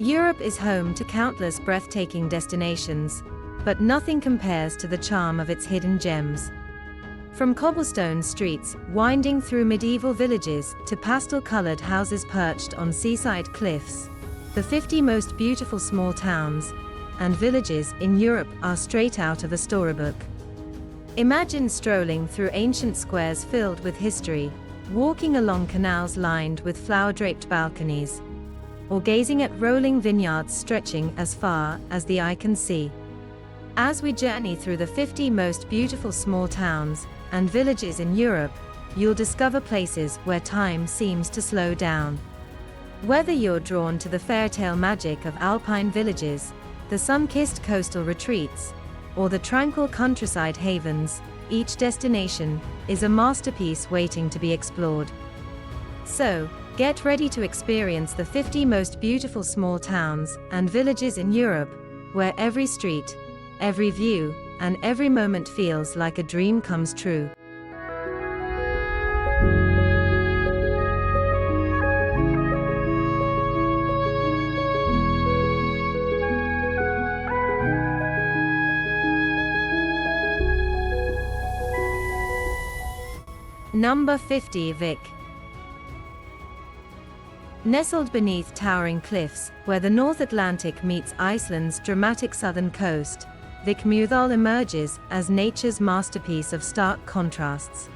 Europe is home to countless breathtaking destinations, but nothing compares to the charm of its hidden gems. From cobblestone streets winding through medieval villages to pastel-colored houses perched on seaside cliffs, the 50 most beautiful small towns and villages in Europe are straight out of a storybook. Imagine strolling through ancient squares filled with history, walking along canals lined with flower-draped balconies, or gazing at rolling vineyards stretching as far as the eye can see. As we journey through the 50 most beautiful small towns and villages in Europe, you'll discover places where time seems to slow down. Whether you're drawn to the fairytale magic of alpine villages, the sun-kissed coastal retreats, or the tranquil countryside havens, each destination is a masterpiece waiting to be explored. So, get ready to experience the 50 most beautiful small towns and villages in Europe, where every street, every view, and every moment feels like a dream comes true. Number 50. Vik. Nestled beneath towering cliffs, where the North Atlantic meets Iceland's dramatic southern coast, Vik emerges as nature's masterpiece of stark contrasts.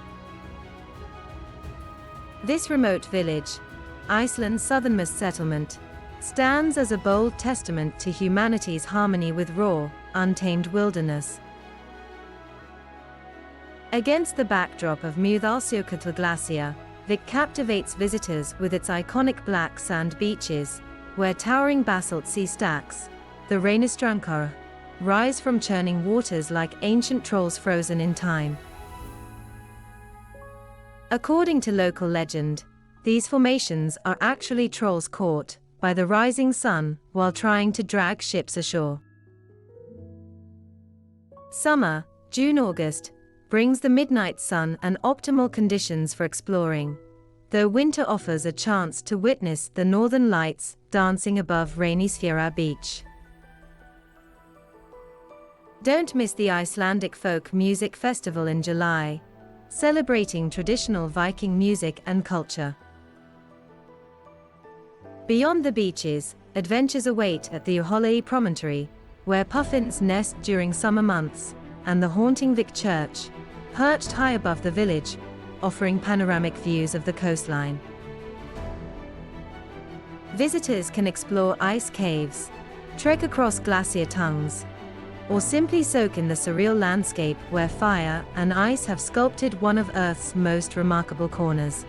This remote village, Iceland's southernmost settlement, stands as a bold testament to humanity's harmony with raw, untamed wilderness. Against the backdrop of Mýrdalsjökull Glacier, Vik captivates visitors with its iconic black sand beaches, where towering basalt sea stacks, the Reynistrankar, rise from churning waters like ancient trolls frozen in time. According to local legend, these formations are actually trolls caught by the rising sun while trying to drag ships ashore. Summer, June-August, brings the midnight sun and optimal conditions for exploring, though winter offers a chance to witness the northern lights dancing above Reynisfjara beach. Don't miss the Icelandic Folk Music Festival in July, celebrating traditional Viking music and culture. Beyond the beaches, adventures await at the Uholei promontory, where puffins nest during summer months, and the haunting Vik Church, perched high above the village, offering panoramic views of the coastline. Visitors can explore ice caves, trek across glacier tongues, or simply soak in the surreal landscape where fire and ice have sculpted one of Earth's most remarkable corners.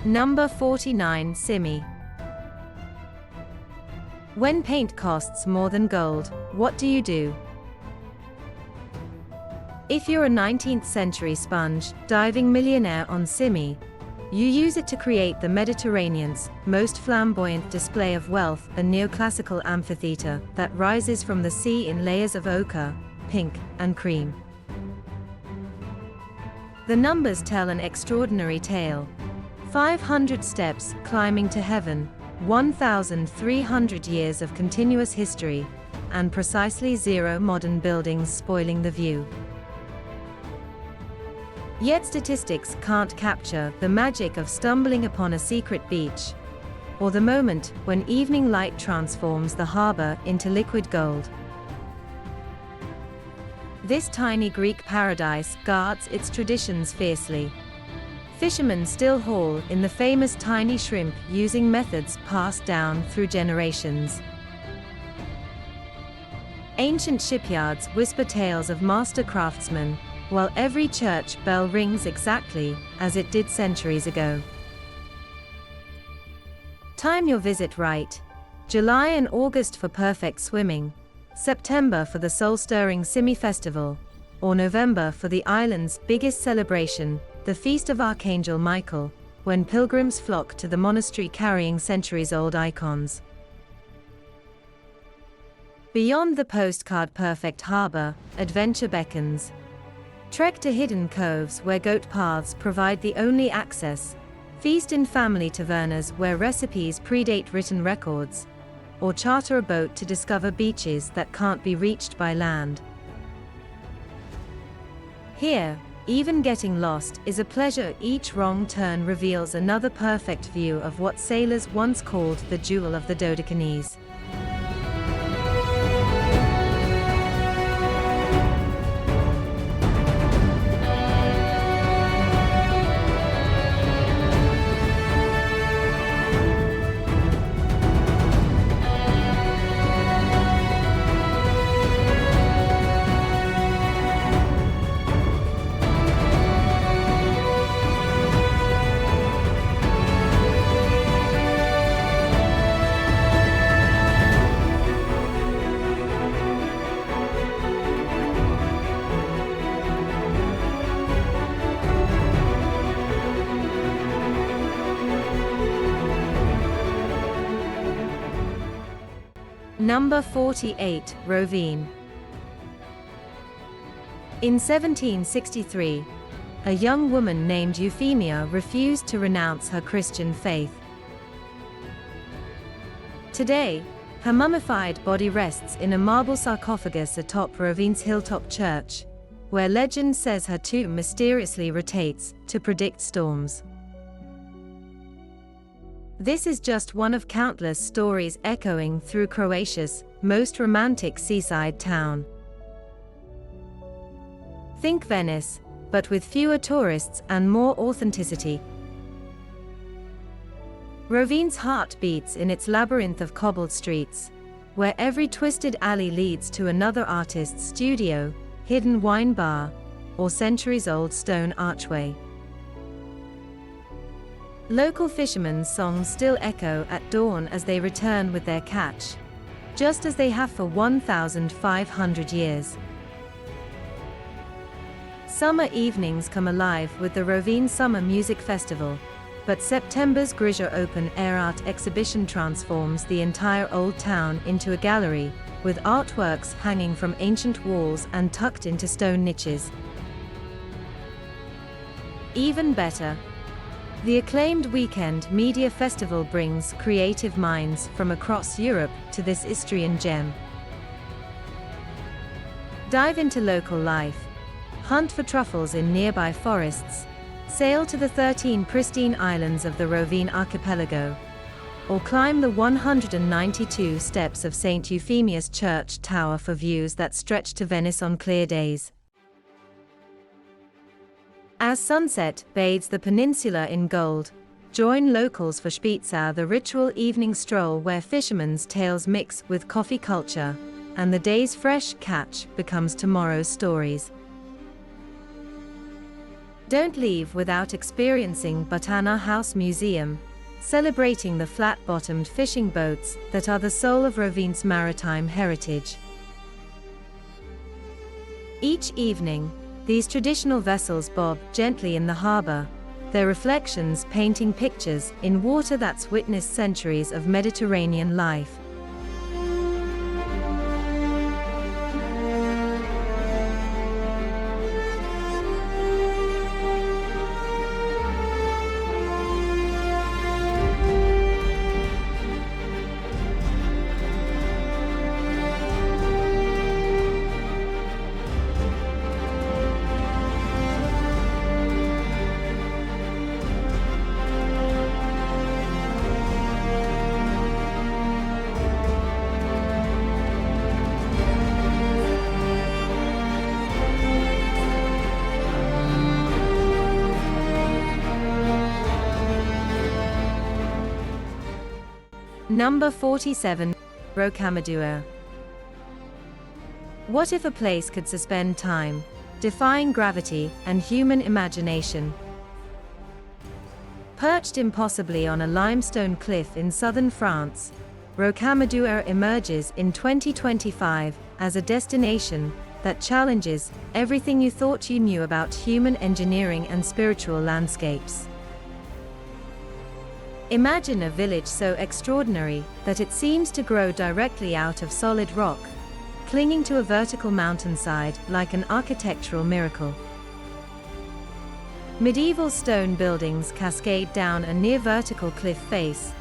Number 49. Symi. When paint costs more than gold, what do you do? If you're a 19th century sponge diving millionaire on Symi, you use it to create the Mediterranean's most flamboyant display of wealth, a neoclassical amphitheater that rises from the sea in layers of ochre, pink, and cream. The numbers tell an extraordinary tale. 500 steps climbing to heaven, 1,300 years of continuous history, and precisely 0 modern buildings spoiling the view. Yet statistics can't capture the magic of stumbling upon a secret beach, or the moment when evening light transforms the harbor into liquid gold. This tiny Greek paradise guards its traditions fiercely. Fishermen still haul in the famous tiny shrimp using methods passed down through generations. Ancient shipyards whisper tales of master craftsmen, while every church bell rings exactly as it did centuries ago. Time your visit right. July and August for perfect swimming, September for the soul-stirring Symi festival, or November for the island's biggest celebration, the Feast of Archangel Michael, when pilgrims flock to the monastery carrying centuries-old icons. Beyond the postcard-perfect harbor, adventure beckons. Trek to hidden coves where goat paths provide the only access, feast in family tavernas where recipes predate written records, or charter a boat to discover beaches that can't be reached by land. Here, even getting lost is a pleasure. Each wrong turn reveals another perfect view of what sailors once called the jewel of the Dodecanese. Number 48, Rovinj. In 1763, a young woman named Euphemia refused to renounce her Christian faith. Today, her mummified body rests in a marble sarcophagus atop Rovinj's hilltop church, where legend says her tomb mysteriously rotates to predict storms. This is just one of countless stories echoing through Croatia's most romantic seaside town. Think Venice, but with fewer tourists and more authenticity. Rovinj's heart beats in its labyrinth of cobbled streets, where every twisted alley leads to another artist's studio, hidden wine bar, or centuries-old stone archway. Local fishermen's songs still echo at dawn as they return with their catch, just as they have for 1,500 years. Summer evenings come alive with the Rovinj Summer Music Festival, but September's Grisha open-air art exhibition transforms the entire old town into a gallery, with artworks hanging from ancient walls and tucked into stone niches. Even better, the acclaimed weekend media festival brings creative minds from across Europe to this Istrian gem. Dive into local life, hunt for truffles in nearby forests, sail to the 13 pristine islands of the Rovinj archipelago, or climb the 192 steps of St. Euphemia's church tower for views that stretch to Venice on clear days. As sunset bathes the peninsula in gold, join locals for Spitza, the ritual evening stroll where fishermen's tales mix with coffee culture, and the day's fresh catch becomes tomorrow's stories. Don't leave without experiencing Butana House Museum, celebrating the flat-bottomed fishing boats that are the soul of Rovinj's maritime heritage. Each evening, these traditional vessels bob gently in the harbor, their reflections painting pictures in water that's witnessed centuries of Mediterranean life. Number 47. Rocamadour. What if a place could suspend time, defying gravity and human imagination? Perched impossibly on a limestone cliff in southern France, Rocamadour emerges in 2025 as a destination that challenges everything you thought you knew about human engineering and spiritual landscapes. Imagine a village so extraordinary that it seems to grow directly out of solid rock, clinging to a vertical mountainside like an architectural miracle. Medieval stone buildings cascade down a near-vertical cliff face,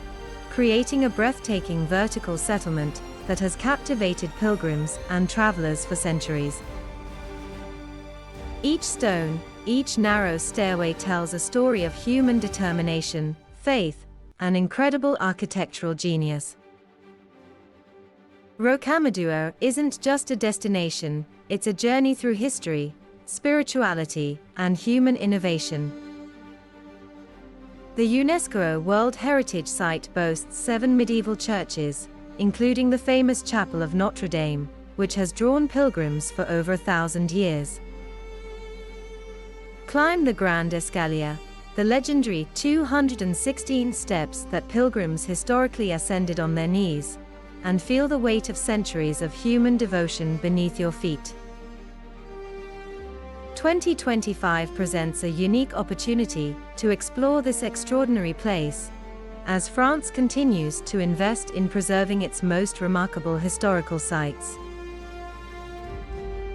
creating a breathtaking vertical settlement that has captivated pilgrims and travelers for centuries. Each stone, each narrow stairway tells a story of human determination, faith, and incredible architectural genius. Rocamadour isn't just a destination, it's a journey through history, spirituality, and human innovation. The UNESCO World Heritage Site boasts 7 medieval churches, including the famous Chapel of Notre Dame, which has drawn pilgrims for over 1,000 years. Climb the Grand Escalier, the legendary 216 steps that pilgrims historically ascended on their knees, and feel the weight of centuries of human devotion beneath your feet. 2025 presents a unique opportunity to explore this extraordinary place, as France continues to invest in preserving its most remarkable historical sites.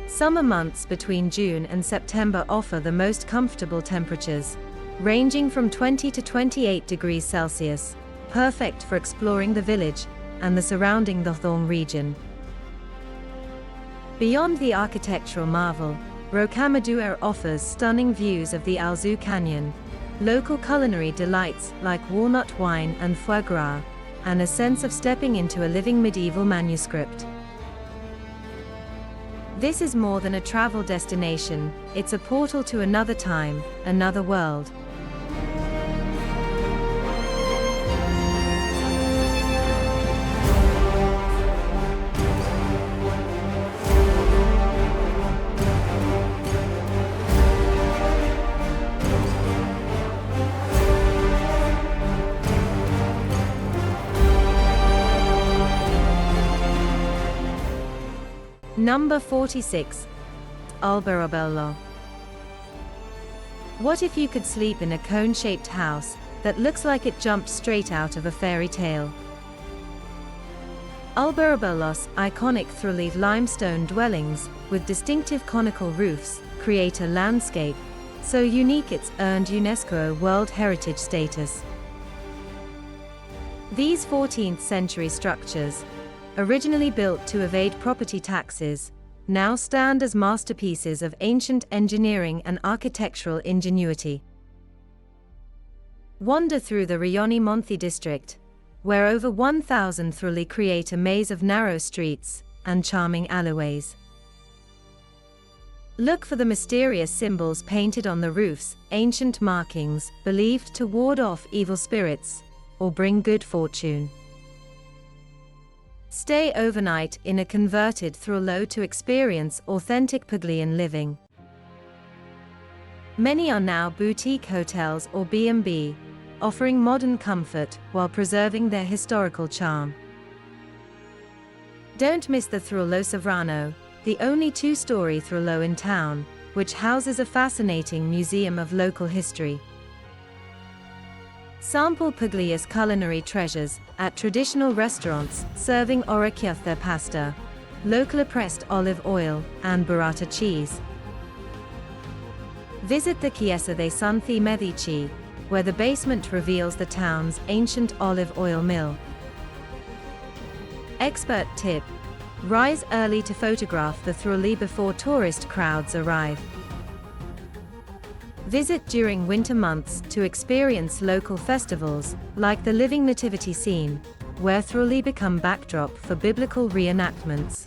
Summer months between June and September offer the most comfortable temperatures, ranging from 20 to 28 degrees Celsius, perfect for exploring the village and the surrounding Thorn region. Beyond the architectural marvel, Rocamadour offers stunning views of the Alzou Canyon, local culinary delights like walnut wine and foie gras, and a sense of stepping into a living medieval manuscript. This is more than a travel destination, it's a portal to another time, another world. Number 46. Alberobello. What if you could sleep in a cone-shaped house that looks like it jumped straight out of a fairy tale? Alberobello's iconic through-leaf limestone dwellings, with distinctive conical roofs, create a landscape so unique it's earned UNESCO World Heritage status. These 14th-century structures, originally built to evade property taxes, now stand as masterpieces of ancient engineering and architectural ingenuity. Wander through the Rioni Monti district, where over 1,000 throughly create a maze of narrow streets and charming alleyways. Look for the mysterious symbols painted on the roofs, ancient markings believed to ward off evil spirits or bring good fortune. Stay overnight in a converted throughlo to experience authentic Puglian living. Many are now boutique hotels or B&B, offering modern comfort while preserving their historical charm. Don't miss the Throughlo Sovrano, the only 2-story throughlo in town, which houses a fascinating museum of local history. Sample Puglia's culinary treasures at traditional restaurants serving orecchiette pasta, locally pressed olive oil, and burrata cheese. Visit the Chiesa dei Santi Medici, where the basement reveals the town's ancient olive oil mill. Expert tip: rise early to photograph the Throughly before tourist crowds arrive. Visit during winter months to experience local festivals, like the Living Nativity Scene, where Throughly become backdrop for biblical reenactments.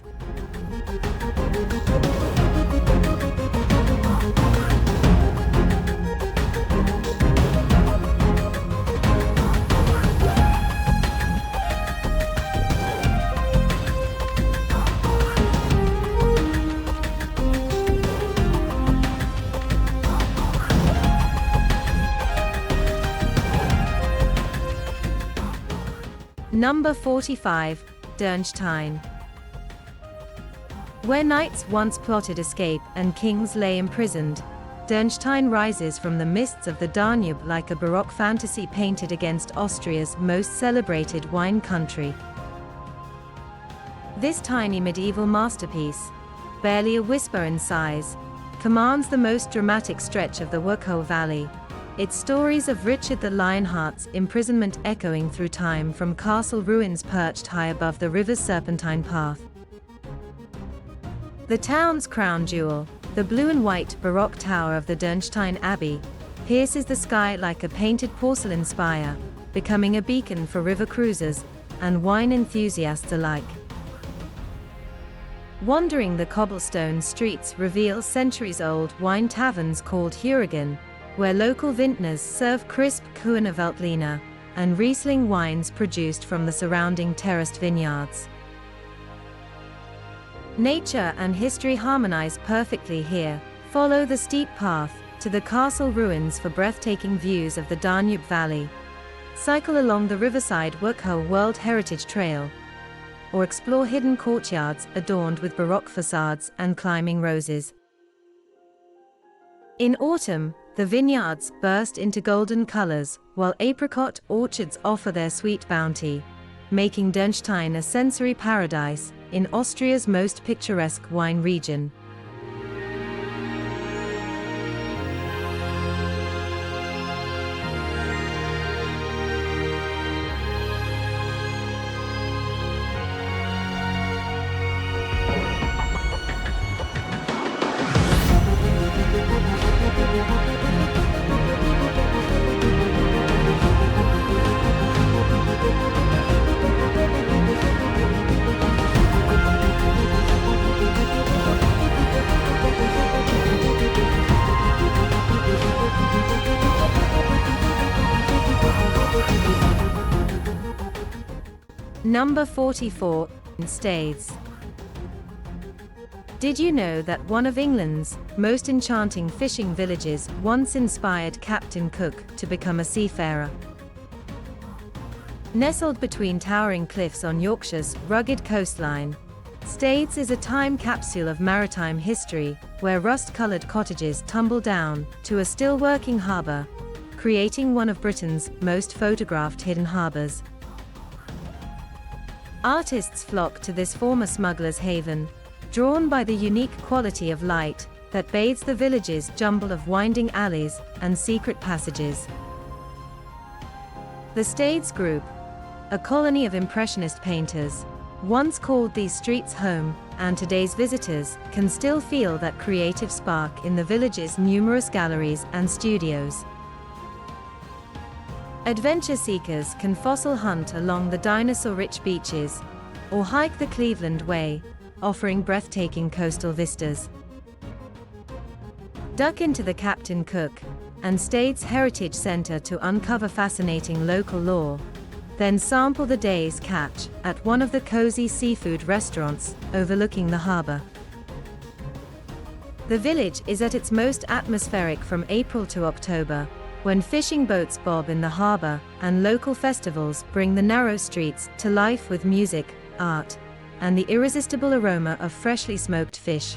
Number 45, Durnstein. Where knights once plotted escape and kings lay imprisoned, Durnstein rises from the mists of the Danube like a Baroque fantasy painted against Austria's most celebrated wine country. This tiny medieval masterpiece, barely a whisper in size, commands the most dramatic stretch of the Wachau Valley, its stories of Richard the Lionheart's imprisonment echoing through time from castle ruins perched high above the river's serpentine path. The town's crown jewel, the blue and white Baroque tower of the Durnstein Abbey, pierces the sky like a painted porcelain spire, becoming a beacon for river cruisers and wine enthusiasts alike. Wandering the cobblestone streets reveals centuries-old wine taverns called Hurigan, where local vintners serve crisp Kuhner Veltliner and Riesling wines produced from the surrounding terraced vineyards. Nature and history harmonize perfectly here. Follow the steep path to the castle ruins for breathtaking views of the Danube Valley. Cycle along the riverside Wachau World Heritage Trail, or explore hidden courtyards adorned with Baroque facades and climbing roses. In autumn, the vineyards burst into golden colors, while apricot orchards offer their sweet bounty, making Durnstein a sensory paradise in Austria's most picturesque wine region. Number 44, Staithes. Did you know that one of England's most enchanting fishing villages once inspired Captain Cook to become a seafarer? Nestled between towering cliffs on Yorkshire's rugged coastline, Staithes is a time capsule of maritime history, where rust-colored cottages tumble down to a still working harbour, creating one of Britain's most photographed hidden harbours. Artists flock to this former smuggler's haven, drawn by the unique quality of light that bathes the village's jumble of winding alleys and secret passages. The Staithes Group, a colony of impressionist painters, once called these streets home, and today's visitors can still feel that creative spark in the village's numerous galleries and studios. Adventure seekers can fossil hunt along the dinosaur-rich beaches, or hike the Cleveland Way, offering breathtaking coastal vistas. Duck into the Captain Cook and Staithes Heritage Center to uncover fascinating local lore, then sample the day's catch at one of the cozy seafood restaurants overlooking the harbor. The village is at its most atmospheric from April to October, when fishing boats bob in the harbor and local festivals bring the narrow streets to life with music, art, and the irresistible aroma of freshly smoked fish.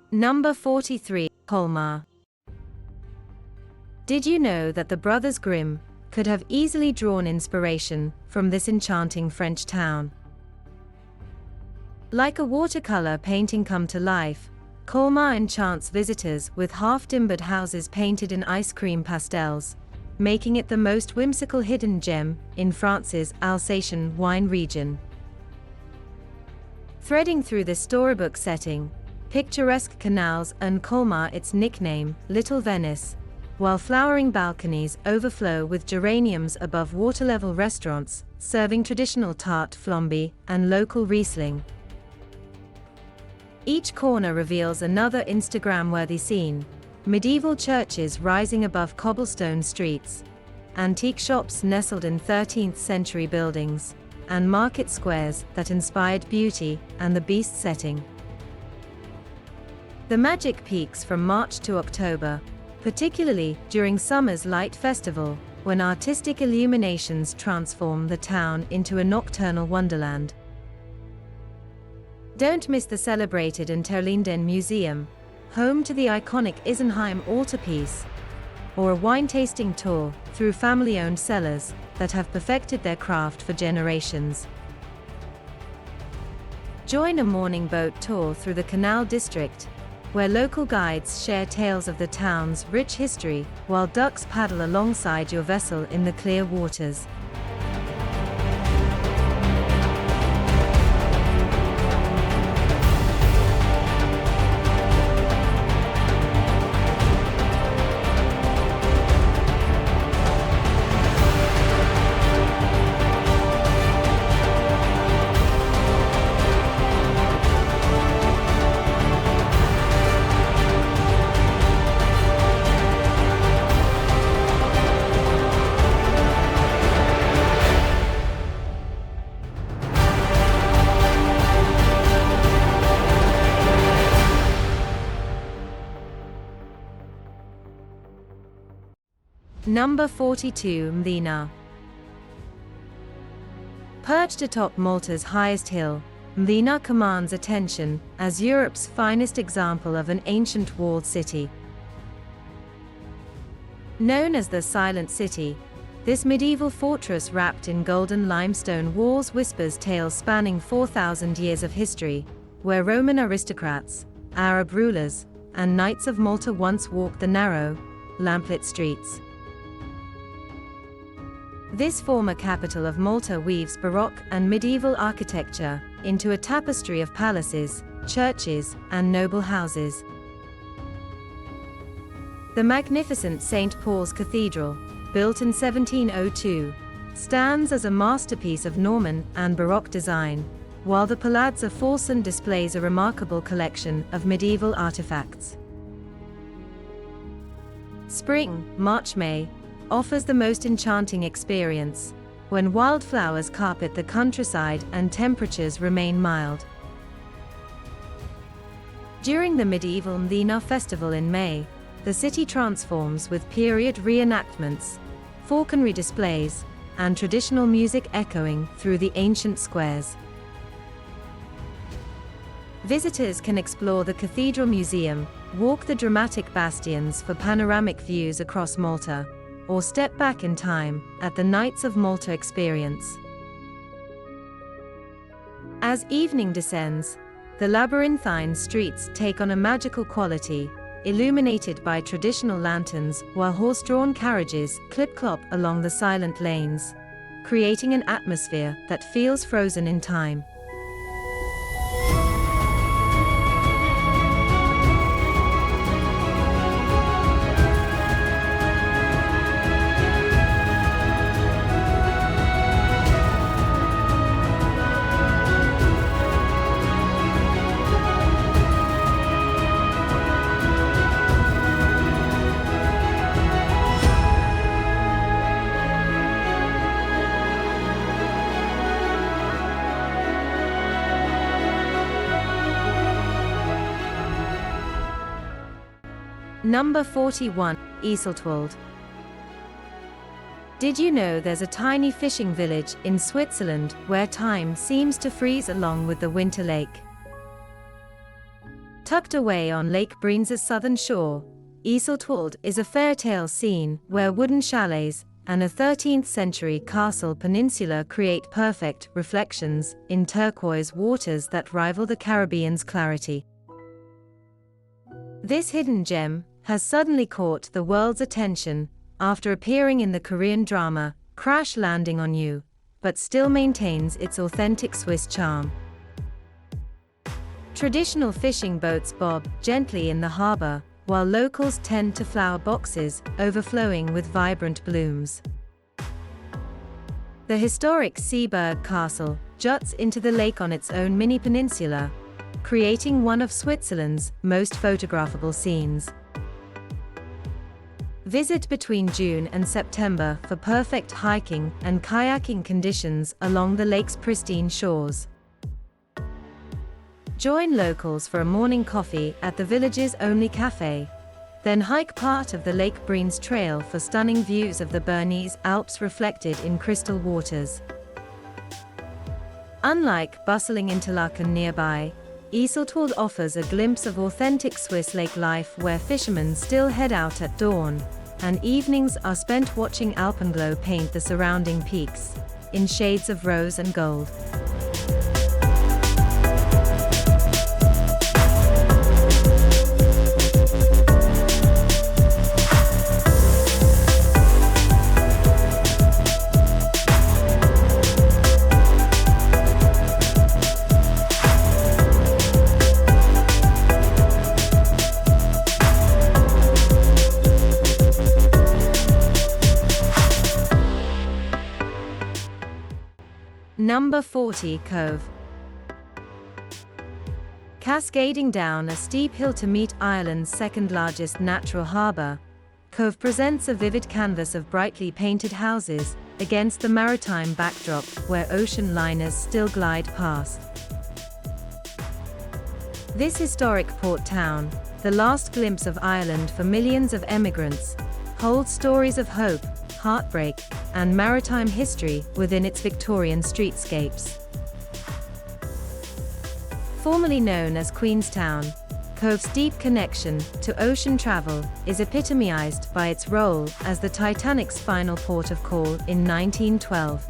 Number 43, Colmar. Did you know that the Brothers Grimm could have easily drawn inspiration from this enchanting French town? Like a watercolor painting come to life, Colmar enchants visitors with half-timbered houses painted in ice cream pastels, making it the most whimsical hidden gem in France's Alsatian wine region. Threading through this storybook setting, picturesque canals earn Colmar its nickname, Little Venice, while flowering balconies overflow with geraniums above water-level restaurants, serving traditional tart flambe and local Riesling. Each corner reveals another Instagram-worthy scene: medieval churches rising above cobblestone streets, antique shops nestled in 13th-century buildings, and market squares that inspired beauty and the beast setting. The magic peaks from March to October, particularly during summer's light festival, when artistic illuminations transform the town into a nocturnal wonderland. Don't miss the celebrated Unterlinden Museum, home to the iconic Isenheim altarpiece, or a wine-tasting tour through family-owned cellars that have perfected their craft for generations. Join a morning boat tour through the Canal District, where local guides share tales of the town's rich history, while ducks paddle alongside your vessel in the clear waters. Number 42, Mdina. Perched atop Malta's highest hill, Mdina commands attention as Europe's finest example of an ancient walled city. Known as the Silent City, this medieval fortress wrapped in golden limestone walls whispers tales spanning 4,000 years of history, where Roman aristocrats, Arab rulers, and knights of Malta once walked the narrow, lamplit streets. This former capital of Malta weaves Baroque and medieval architecture into a tapestry of palaces, churches, and noble houses. The magnificent St. Paul's Cathedral, built in 1702, stands as a masterpiece of Norman and Baroque design, while the Palazzo Forsan displays a remarkable collection of medieval artifacts. Spring, March-May, offers the most enchanting experience, when wildflowers carpet the countryside and temperatures remain mild. During the medieval Mdina festival in May, the city transforms with period reenactments, falconry displays, and traditional music echoing through the ancient squares. Visitors can explore the Cathedral Museum, walk the dramatic bastions for panoramic views across Malta, or step back in time at the Knights of Malta experience. As evening descends, the labyrinthine streets take on a magical quality, illuminated by traditional lanterns while horse-drawn carriages clip-clop along the silent lanes, creating an atmosphere that feels frozen in time. Number 41, Iseltwald. Did you know there's a tiny fishing village in Switzerland where time seems to freeze along with the winter lake? Tucked away on Lake Brienze's southern shore, Iseltwald is a fairytale scene where wooden chalets and a 13th-century castle peninsula create perfect reflections in turquoise waters that rival the Caribbean's clarity. This hidden gem has suddenly caught the world's attention after appearing in the Korean drama Crash Landing on You, but still maintains its authentic Swiss charm. Traditional fishing boats bob gently in the harbor, while locals tend to flower boxes overflowing with vibrant blooms. The historic Seaburg Castle juts into the lake on its own mini-peninsula, creating one of Switzerland's most photographable scenes. Visit between June and September for perfect hiking and kayaking conditions along the lake's pristine shores. Join locals for a morning coffee at the village's only cafe. Then hike part of the Lake Breens Trail for stunning views of the Bernese Alps reflected in crystal waters. Unlike bustling Interlaken nearby, Iseltwald offers a glimpse of authentic Swiss lake life where fishermen still head out at dawn, and evenings are spent watching alpenglow paint the surrounding peaks in shades of rose and gold. Number 40, Cobh. Cascading down a steep hill to meet Ireland's second-largest natural harbour, Cobh presents a vivid canvas of brightly painted houses against the maritime backdrop where ocean liners still glide past. This historic port town, the last glimpse of Ireland for millions of emigrants, holds stories of hope, heartbreak, and maritime history within its Victorian streetscapes. Formerly known as Queenstown, Cobh's deep connection to ocean travel is epitomized by its role as the Titanic's final port of call in 1912.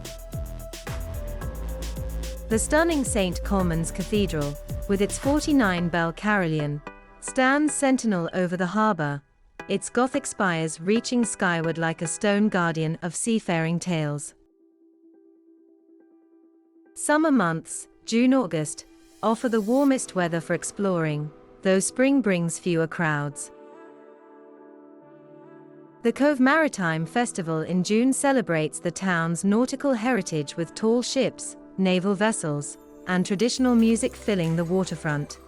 The stunning St. Colman's Cathedral, with its 49-bell carillon, stands sentinel over the harbour, its Gothic spires reaching skyward like a stone guardian of seafaring tales. Summer months, June-August, offer the warmest weather for exploring, though spring brings fewer crowds. The Cobh Maritime Festival in June celebrates the town's nautical heritage with tall ships, naval vessels, and traditional music filling the waterfront.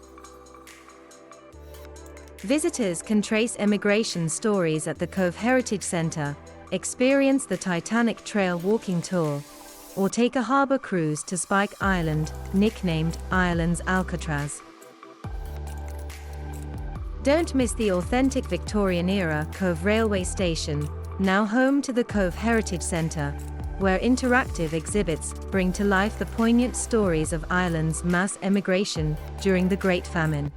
Visitors can trace emigration stories at the Cobh Heritage Centre, experience the Titanic Trail walking tour, or take a harbour cruise to Spike Island, nicknamed Ireland's Alcatraz. Don't miss the authentic Victorian-era Cobh railway station, now home to the Cobh Heritage Centre, where interactive exhibits bring to life the poignant stories of Ireland's mass emigration during the Great Famine.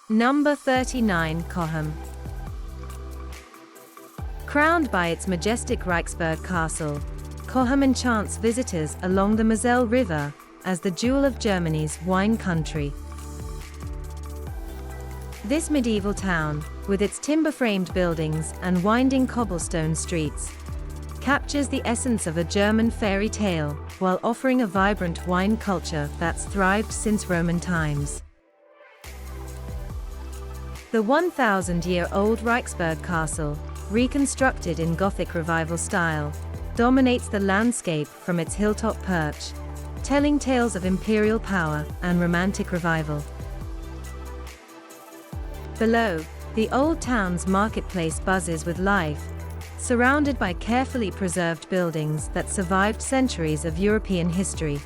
Number 39, Cochem. Crowned by its majestic Reichsburg castle, Cochem enchants visitors along the Moselle River as the jewel of Germany's wine country. This medieval town, with its timber-framed buildings and winding cobblestone streets, captures the essence of a German fairy tale while offering a vibrant wine culture that's thrived since Roman times. The 1,000-year-old Reichsburg castle, reconstructed in Gothic Revival style, dominates the landscape from its hilltop perch, telling tales of imperial power and romantic revival. Below, the old town's marketplace buzzes with life, surrounded by carefully preserved buildings that survived centuries of European history.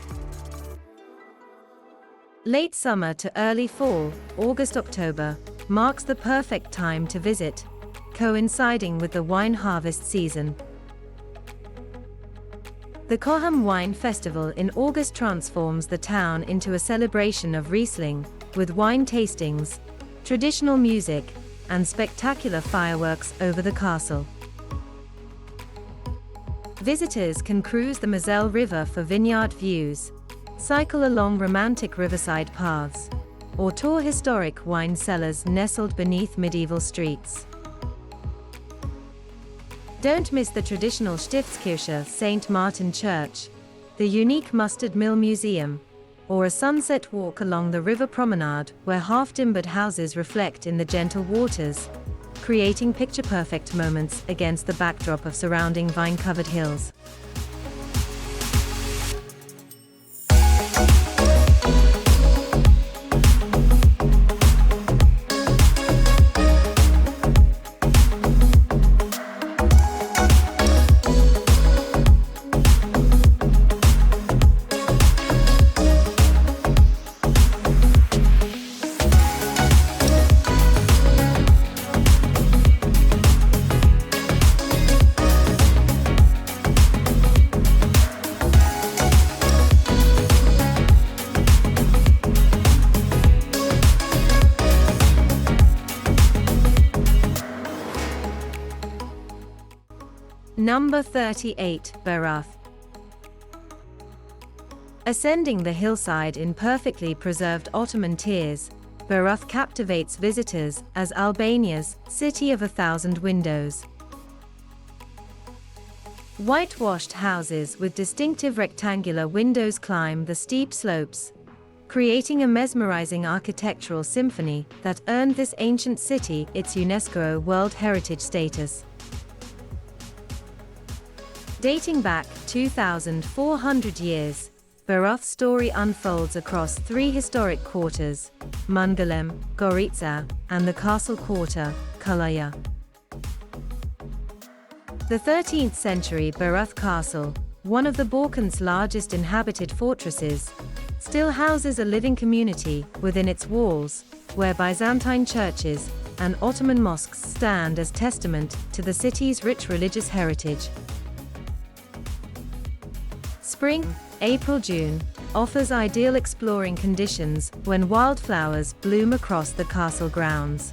Late summer to early fall, August-October, marks the perfect time to visit, coinciding with the wine harvest season. The Cochem Wine Festival in August transforms the town into a celebration of Riesling, with wine tastings, traditional music, and spectacular fireworks over the castle. Visitors can cruise the Moselle River for vineyard views, cycle along romantic riverside paths, or tour historic wine cellars nestled beneath medieval streets. Don't miss the traditional Stiftskirche St. Martin Church, the unique Mustard Mill Museum, or a sunset walk along the river promenade where half-timbered houses reflect in the gentle waters, creating picture-perfect moments against the backdrop of surrounding vine-covered hills. Number 38, Berat. Ascending the hillside in perfectly preserved Ottoman tiers, Berat captivates visitors as Albania's city of 1,000 windows. Whitewashed houses with distinctive rectangular windows climb the steep slopes, creating a mesmerizing architectural symphony that earned this ancient city its UNESCO World Heritage status. Dating back 2,400 years, Berat's story unfolds across three historic quarters: Mungallem, Gorica, and the castle quarter, Kalaya. The 13th century Berat Castle, one of the Balkans' largest inhabited fortresses, still houses a living community within its walls, where Byzantine churches and Ottoman mosques stand as testament to the city's rich religious heritage. Spring, April-June, offers ideal exploring conditions when wildflowers bloom across the castle grounds.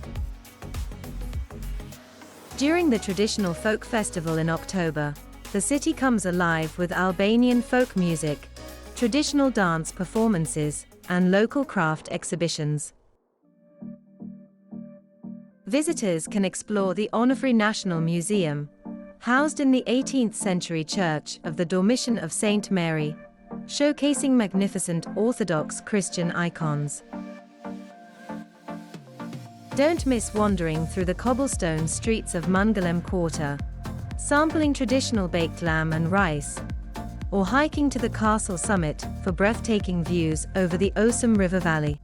During the traditional folk festival in October, the city comes alive with Albanian folk music, traditional dance performances, and local craft exhibitions. Visitors can explore the Onofre National Museum, housed in the 18th century Church of the Dormition of St. Mary, showcasing magnificent Orthodox Christian icons. Don't miss wandering through the cobblestone streets of Mungallem Quarter, sampling traditional baked lamb and rice, or hiking to the castle summit for breathtaking views over the Osum River Valley.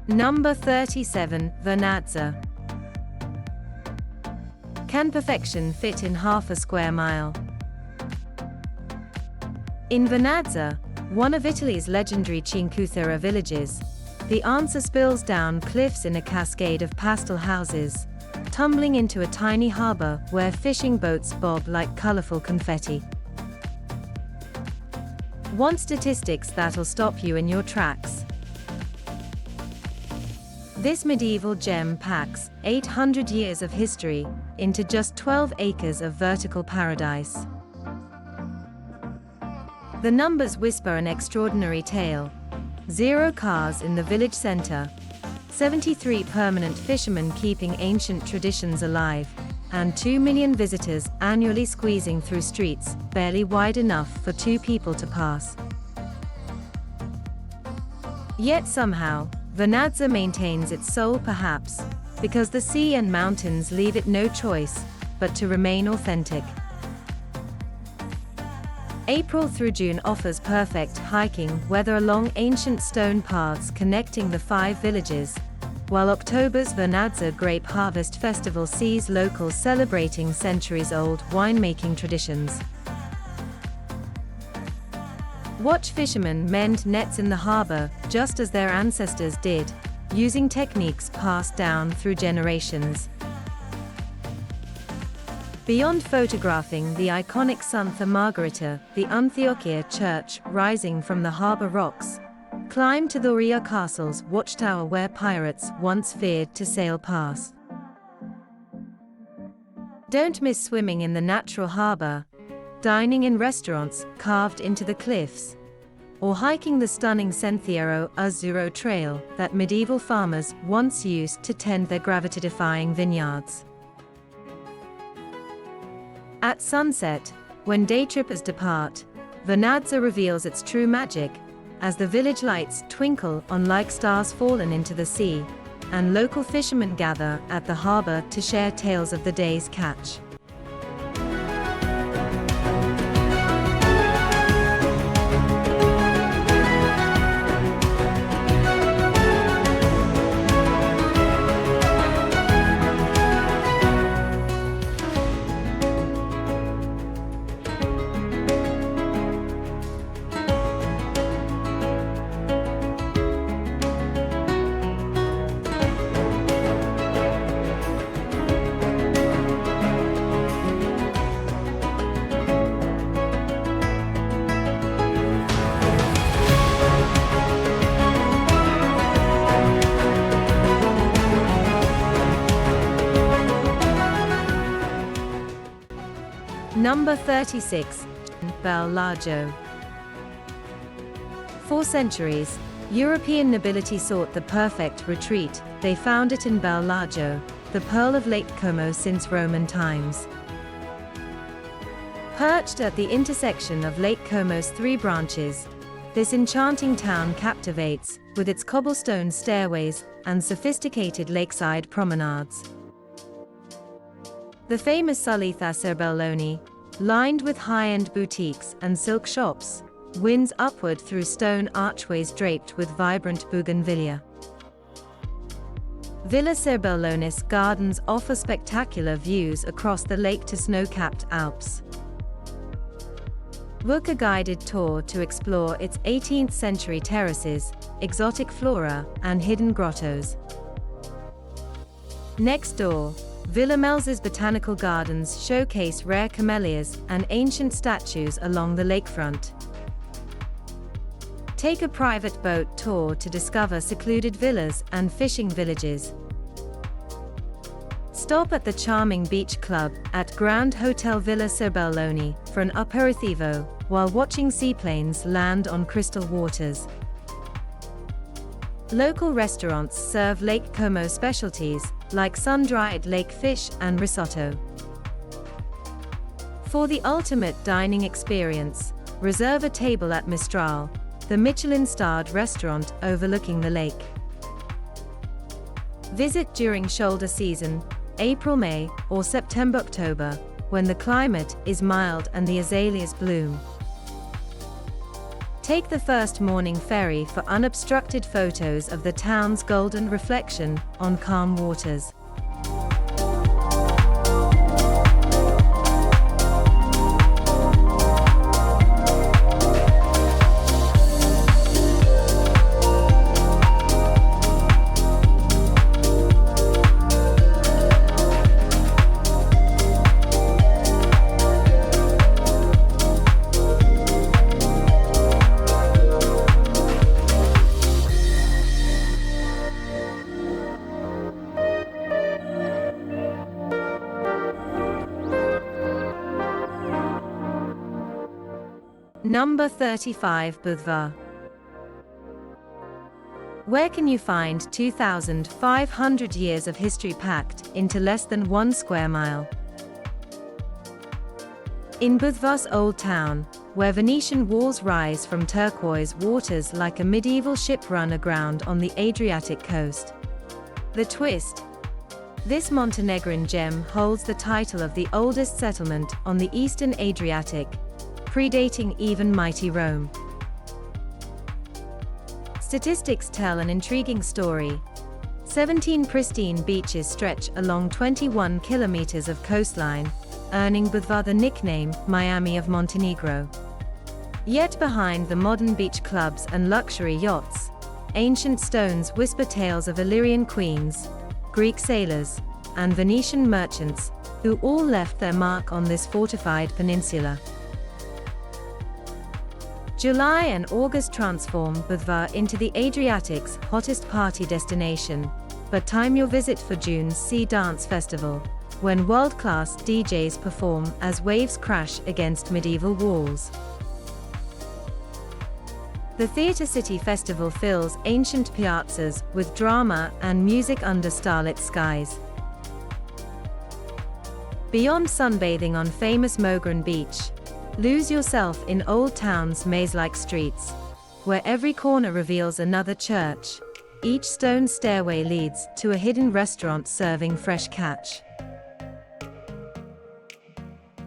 Number 37, Vernazza. Can perfection fit in half a square mile? In Vernazza, one of Italy's legendary Cinque Terre villages, the answer spills down cliffs in a cascade of pastel houses, tumbling into a tiny harbor where fishing boats bob like colorful confetti. Want statistics that'll stop you in your tracks? This medieval gem packs 800 years of history into just 12 acres of vertical paradise. The numbers whisper an extraordinary tale. 0 cars in the village center, 73 permanent fishermen keeping ancient traditions alive, and 2 million visitors annually squeezing through streets barely wide enough for 2 people to pass. Yet somehow, Vernazza maintains its soul, perhaps because the sea and mountains leave it no choice but to remain authentic. April through June offers perfect hiking weather along ancient stone paths connecting the 5 villages, while October's Vernazza Grape Harvest Festival sees locals celebrating centuries-old winemaking traditions. Watch fishermen mend nets in the harbor just as their ancestors did, using techniques passed down through generations. Beyond photographing the iconic Santa Margherita, the Antiochia church rising from the harbor rocks, climb to the Ria Castle's watchtower where pirates once feared to sail past. Don't miss swimming in the natural harbor, dining in restaurants carved into the cliffs, or hiking the stunning Sentiero Azzurro trail that medieval farmers once used to tend their gravity-defying vineyards. At sunset, when daytrippers depart, Vernazza reveals its true magic, as the village lights twinkle on like stars fallen into the sea, and local fishermen gather at the harbor to share tales of the day's catch. Number 36. Bellagio. For centuries, European nobility sought the perfect retreat. They found it in Bellagio, the pearl of Lake Como since Roman times. Perched at the intersection of Lake Como's 3 branches, this enchanting town captivates, with its cobblestone stairways and sophisticated lakeside promenades. The famous Staithes Cerbelloni, lined with high-end boutiques and silk shops, winds upward through stone archways draped with vibrant bougainvillea. Villa Cerbellonis gardens offer spectacular views across the lake to snow-capped Alps. Book a guided tour to explore its 18th-century terraces, exotic flora, and hidden grottos. Next door, Villa Mels's botanical gardens showcase rare camellias and ancient statues along the lakefront. Take a private boat tour to discover secluded villas and fishing villages. Stop at the charming beach club at Grand Hotel Villa Cerbelloni for an aperitivo while watching seaplanes land on crystal waters. Local restaurants serve Lake Como specialties like sun-dried lake fish and risotto. For the ultimate dining experience, reserve a table at Mistral, the Michelin-starred restaurant overlooking the lake. Visit during shoulder season, April-May, or September-October, when the climate is mild and the azaleas bloom. Take the first morning ferry for unobstructed photos of the town's golden reflection on calm waters. Number 35. Budva. Where can you find 2,500 years of history packed into less than 1 square mile? In Budva's Old Town, where Venetian walls rise from turquoise waters like a medieval ship run aground on the Adriatic coast. The twist: this Montenegrin gem holds the title of the oldest settlement on the eastern Adriatic, predating even mighty Rome. Statistics tell an intriguing story. 17 pristine beaches stretch along 21 kilometers of coastline, earning Budva the nickname Miami of Montenegro. Yet behind the modern beach clubs and luxury yachts, ancient stones whisper tales of Illyrian queens, Greek sailors, and Venetian merchants, who all left their mark on this fortified peninsula. July and August transform Budva into the Adriatic's hottest party destination, but time your visit for June's Sea Dance Festival, when world-class DJs perform as waves crash against medieval walls. The Theatre City Festival fills ancient piazzas with drama and music under starlit skies. Beyond sunbathing on famous Mogren Beach, lose yourself in Old Town's maze-like streets, where every corner reveals another church. Each stone stairway leads to a hidden restaurant serving fresh catch.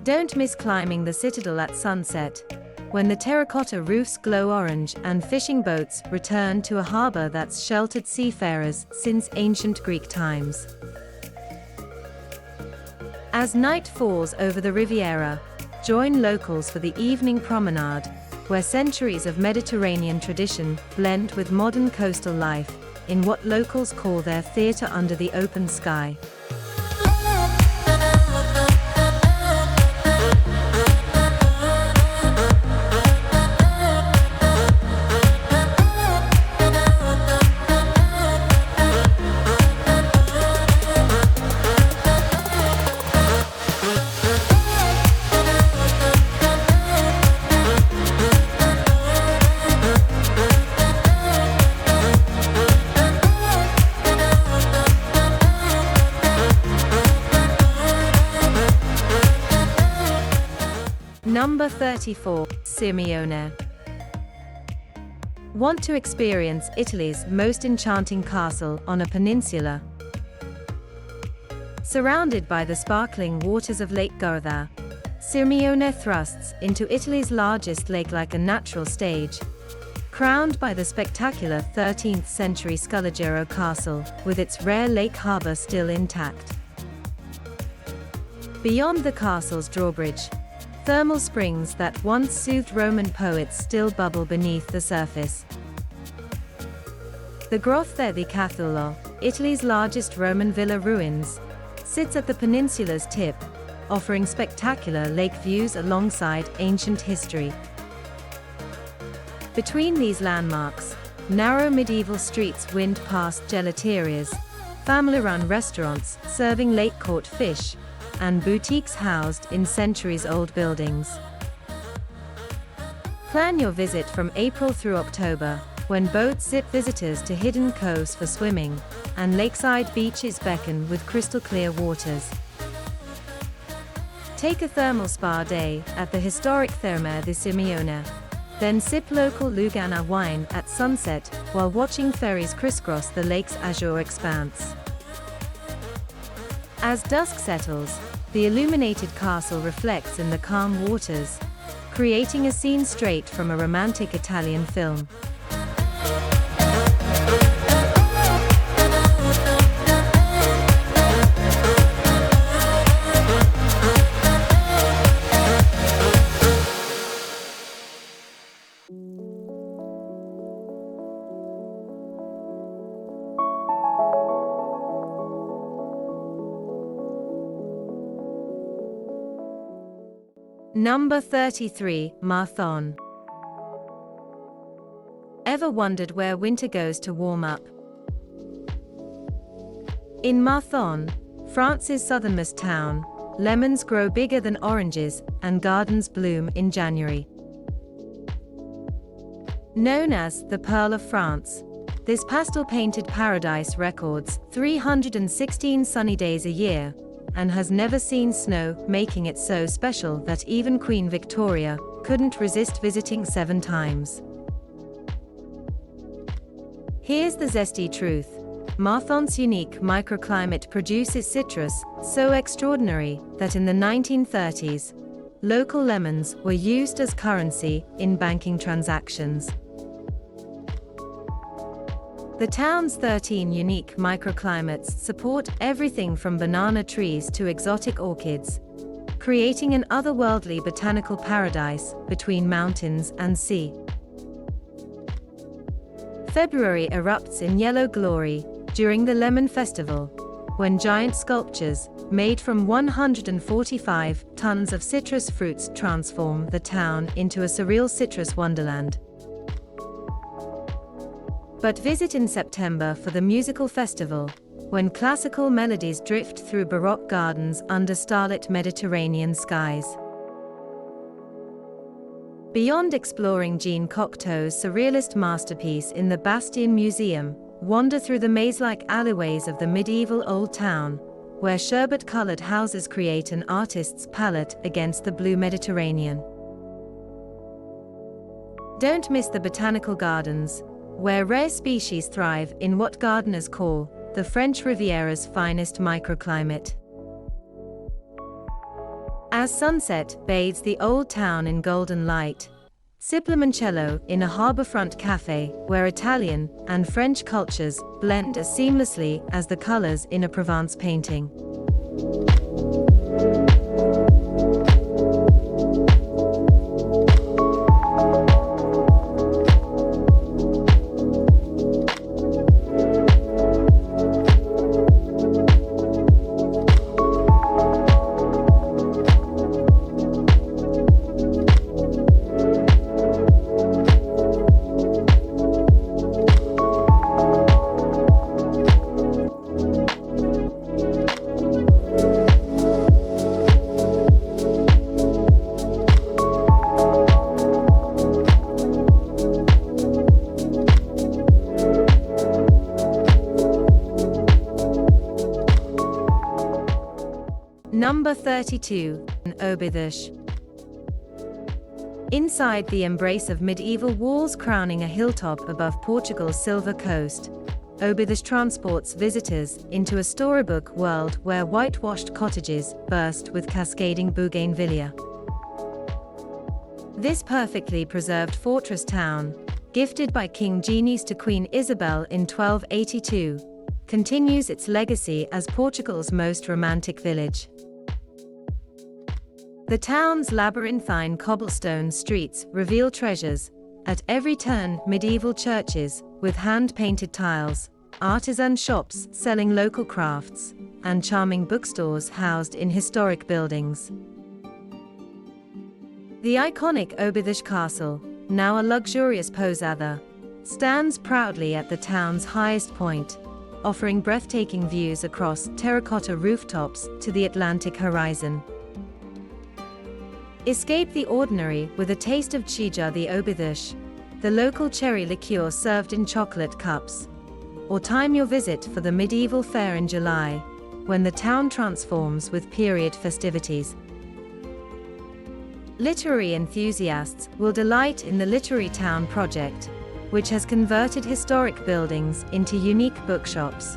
Don't miss climbing the citadel at sunset, when the terracotta roofs glow orange and fishing boats return to a harbor that's sheltered seafarers since ancient Greek times. As night falls over the Riviera, join locals for the evening promenade, where centuries of Mediterranean tradition blend with modern coastal life, in what locals call their theater under the open sky. Number 34, Sirmione. Want to experience Italy's most enchanting castle on a peninsula? Surrounded by the sparkling waters of Lake Garda, Sirmione thrusts into Italy's largest lake like a natural stage, crowned by the spectacular 13th century Scullagero Castle, with its rare lake harbor still intact. Beyond the castle's drawbridge, thermal springs that once soothed Roman poets still bubble beneath the surface. The Grotte di Catullo, Italy's largest Roman villa ruins, sits at the peninsula's tip, offering spectacular lake views alongside ancient history. Between these landmarks, narrow medieval streets wind past gelaterias, family-run restaurants serving lake-caught fish, and boutiques housed in centuries-old buildings. Plan your visit from April through October, when boats zip visitors to hidden coves for swimming, and lakeside beaches beckon with crystal-clear waters. Take a thermal spa day at the historic Therme di Sirmione, then sip local Lugana wine at sunset while watching ferries crisscross the lake's azure expanse. As dusk settles, the illuminated castle reflects in the calm waters, creating a scene straight from a romantic Italian film. Number 33, Menton. Ever wondered where winter goes to warm up? In Menton, France's southernmost town, lemons grow bigger than oranges and gardens bloom in January. Known as the Pearl of France, This pastel-painted paradise records 316 sunny days a year, and has never seen snow, making it so special that even Queen Victoria couldn't resist visiting 7 times. Here's the zesty truth. Menton's unique microclimate produces citrus so extraordinary that in the 1930s, local lemons were used as currency in banking transactions. The town's 13 unique microclimates support everything from banana trees to exotic orchids, creating an otherworldly botanical paradise between mountains and sea. February erupts in yellow glory during the Lemon Festival, when giant sculptures, made from 145 tons of citrus fruits, transform the town into a surreal citrus wonderland. But visit in September for the musical festival, when classical melodies drift through Baroque gardens under starlit Mediterranean skies. Beyond exploring Jean Cocteau's surrealist masterpiece in the Bastien Museum, wander through the maze-like alleyways of the medieval Old Town, where sherbet-colored houses create an artist's palette against the blue Mediterranean. Don't miss the botanical gardens, where rare species thrive in what gardeners call the French Riviera's finest microclimate. As sunset bathes the old town in golden light, sip limoncello in a harborfront cafe where Italian and French cultures blend as seamlessly as the colors in a Provence painting. Number 32, Obidos. Inside the embrace of medieval walls crowning a hilltop above Portugal's silver coast, Obidos transports visitors into a storybook world where whitewashed cottages burst with cascading bougainvillea. This perfectly preserved fortress town, gifted by King Genius to Queen Isabel in 1282, continues its legacy as Portugal's most romantic village. The town's labyrinthine cobblestone streets reveal treasures at every turn: medieval churches with hand-painted tiles, artisan shops selling local crafts, and charming bookstores housed in historic buildings. The iconic Obidos Castle, now a luxurious posada, stands proudly at the town's highest point, offering breathtaking views across terracotta rooftops to the Atlantic horizon. Escape the ordinary with a taste of Chija the Obidos, the local cherry liqueur served in chocolate cups. Or time your visit for the medieval fair in July, when the town transforms with period festivities. Literary enthusiasts will delight in the Literary Town project, which has converted historic buildings into unique bookshops.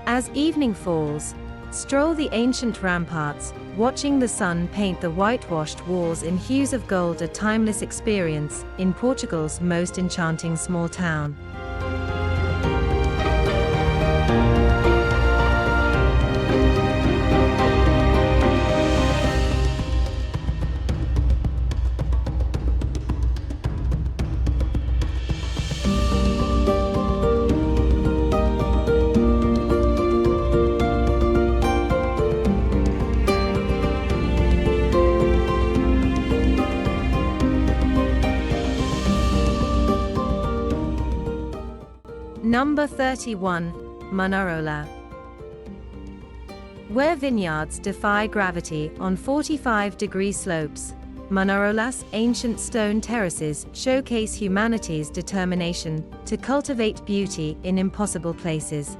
As evening falls, stroll the ancient ramparts, watching the sun paint the whitewashed walls in hues of gold, a timeless experience in Portugal's most enchanting small town. Number 31, Manarola. Where vineyards defy gravity on 45-degree slopes, Manarola's ancient stone terraces showcase humanity's determination to cultivate beauty in impossible places.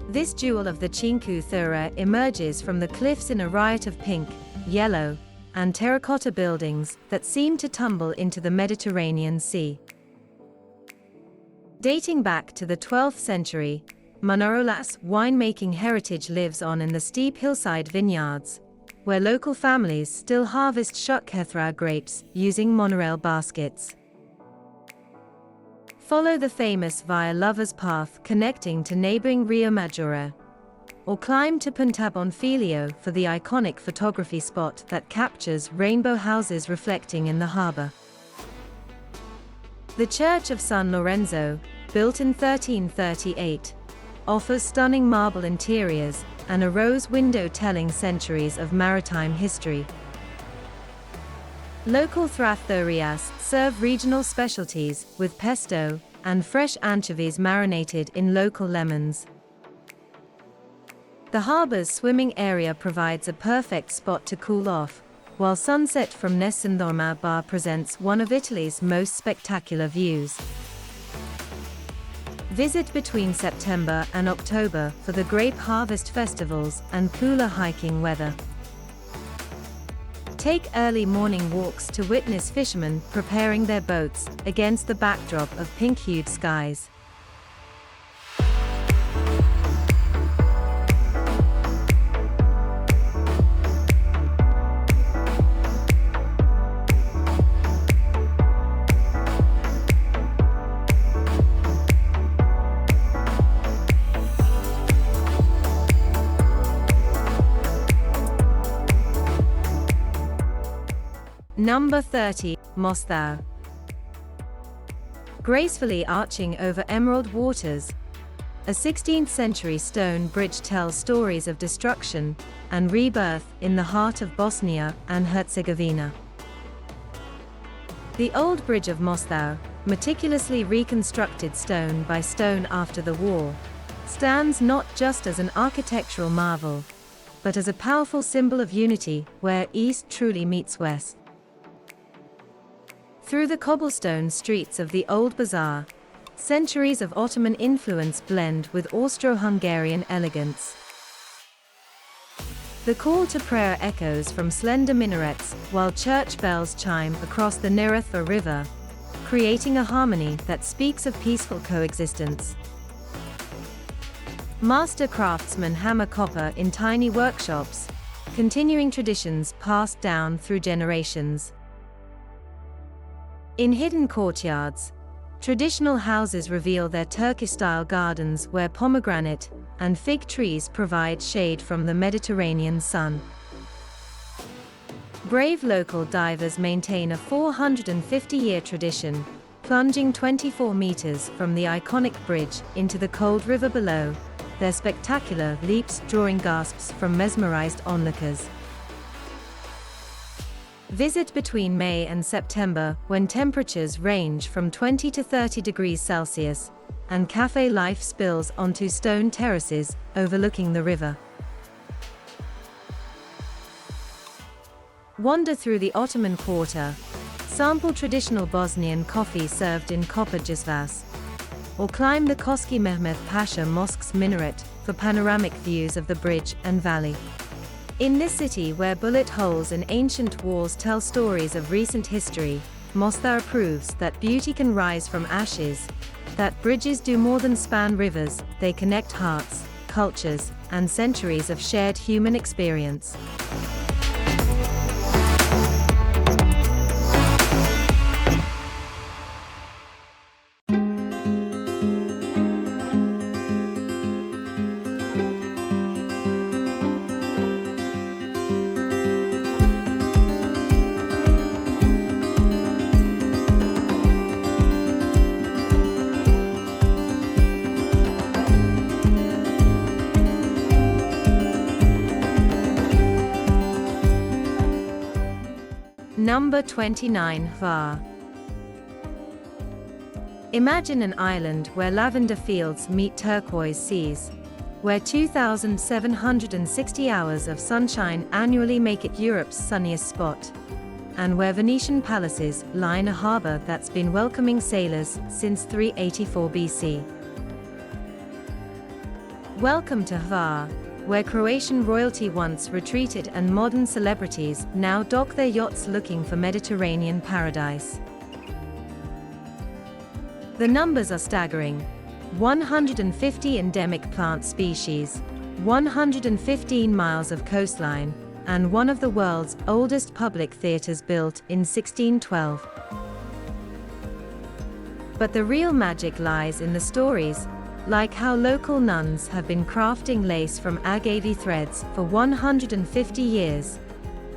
This jewel of the Cinku Thura emerges from the cliffs in a riot of pink, yellow, and terracotta buildings that seem to tumble into the Mediterranean Sea. Dating back to the 12th century, Manarola's winemaking heritage lives on in the steep hillside vineyards, where local families still harvest Shukethra grapes using monorail baskets. Follow the famous Via Lover's Path connecting to neighboring Riomadura, or climb to Punta Bonfiglio for the iconic photography spot that captures rainbow houses reflecting in the harbor. The Church of San Lorenzo, built in 1338, offers stunning marble interiors and a rose window telling centuries of maritime history. Local trattorias serve regional specialties with pesto and fresh anchovies marinated in local lemons. The harbor's swimming area provides a perfect spot to cool off, while sunset from Nessendorma Bar presents one of Italy's most spectacular views. Visit between September and October for the grape harvest festivals and cooler hiking weather. Take early morning walks to witness fishermen preparing their boats against the backdrop of pink-hued skies. Number 30, Mostar. Gracefully arching over emerald waters, a 16th-century stone bridge tells stories of destruction and rebirth in the heart of Bosnia and Herzegovina. The old bridge of Mostar, meticulously reconstructed stone by stone after the war, stands not just as an architectural marvel, but as a powerful symbol of unity where East truly meets West. Through the cobblestone streets of the Old Bazaar, centuries of Ottoman influence blend with Austro-Hungarian elegance. The call to prayer echoes from slender minarets while church bells chime across the Neretva River, creating a harmony that speaks of peaceful coexistence. Master craftsmen hammer copper in tiny workshops, continuing traditions passed down through generations. In hidden courtyards, traditional houses reveal their Turkish-style gardens where pomegranate and fig trees provide shade from the Mediterranean sun. Brave local divers maintain a 450-year tradition, plunging 24 meters from the iconic bridge into the cold river below, their spectacular leaps drawing gasps from mesmerized onlookers. Visit between May and September when temperatures range from 20 to 30 degrees Celsius, and cafe life spills onto stone terraces overlooking the river. Wander through the Ottoman Quarter, sample traditional Bosnian coffee served in copper jizvas, or climb the Koski Mehmet Pasha Mosque's minaret for panoramic views of the bridge and valley. In this city where bullet holes in ancient walls tell stories of recent history, Mostar proves that beauty can rise from ashes, that bridges do more than span rivers, they connect hearts, cultures, and centuries of shared human experience. Number 29, Hvar. Imagine an island where lavender fields meet turquoise seas, where 2,760 hours of sunshine annually make it Europe's sunniest spot, and where Venetian palaces line a harbor that's been welcoming sailors since 384 BC. Welcome to Hvar, where Croatian royalty once retreated and modern celebrities now dock their yachts looking for Mediterranean paradise. The numbers are staggering. 150 endemic plant species, 115 miles of coastline, and one of the world's oldest public theaters built in 1612. But the real magic lies in the stories, like how local nuns have been crafting lace from agave threads for 150 years,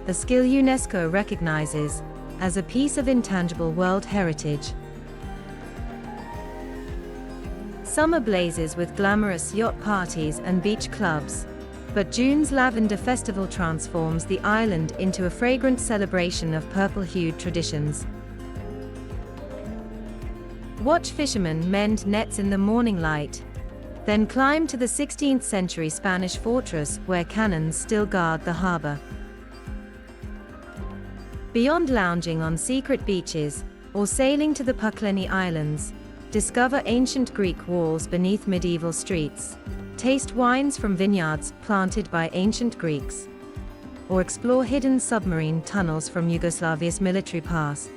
the skill UNESCO recognizes as a piece of intangible world heritage. Summer blazes with glamorous yacht parties and beach clubs, but June's Lavender Festival transforms the island into a fragrant celebration of purple-hued traditions. Watch fishermen mend nets in the morning light, then climb to the 16th-century Spanish fortress where cannons still guard the harbor. Beyond lounging on secret beaches or sailing to the Pukleni Islands, discover ancient Greek walls beneath medieval streets, taste wines from vineyards planted by ancient Greeks, or explore hidden submarine tunnels from Yugoslavia's military past.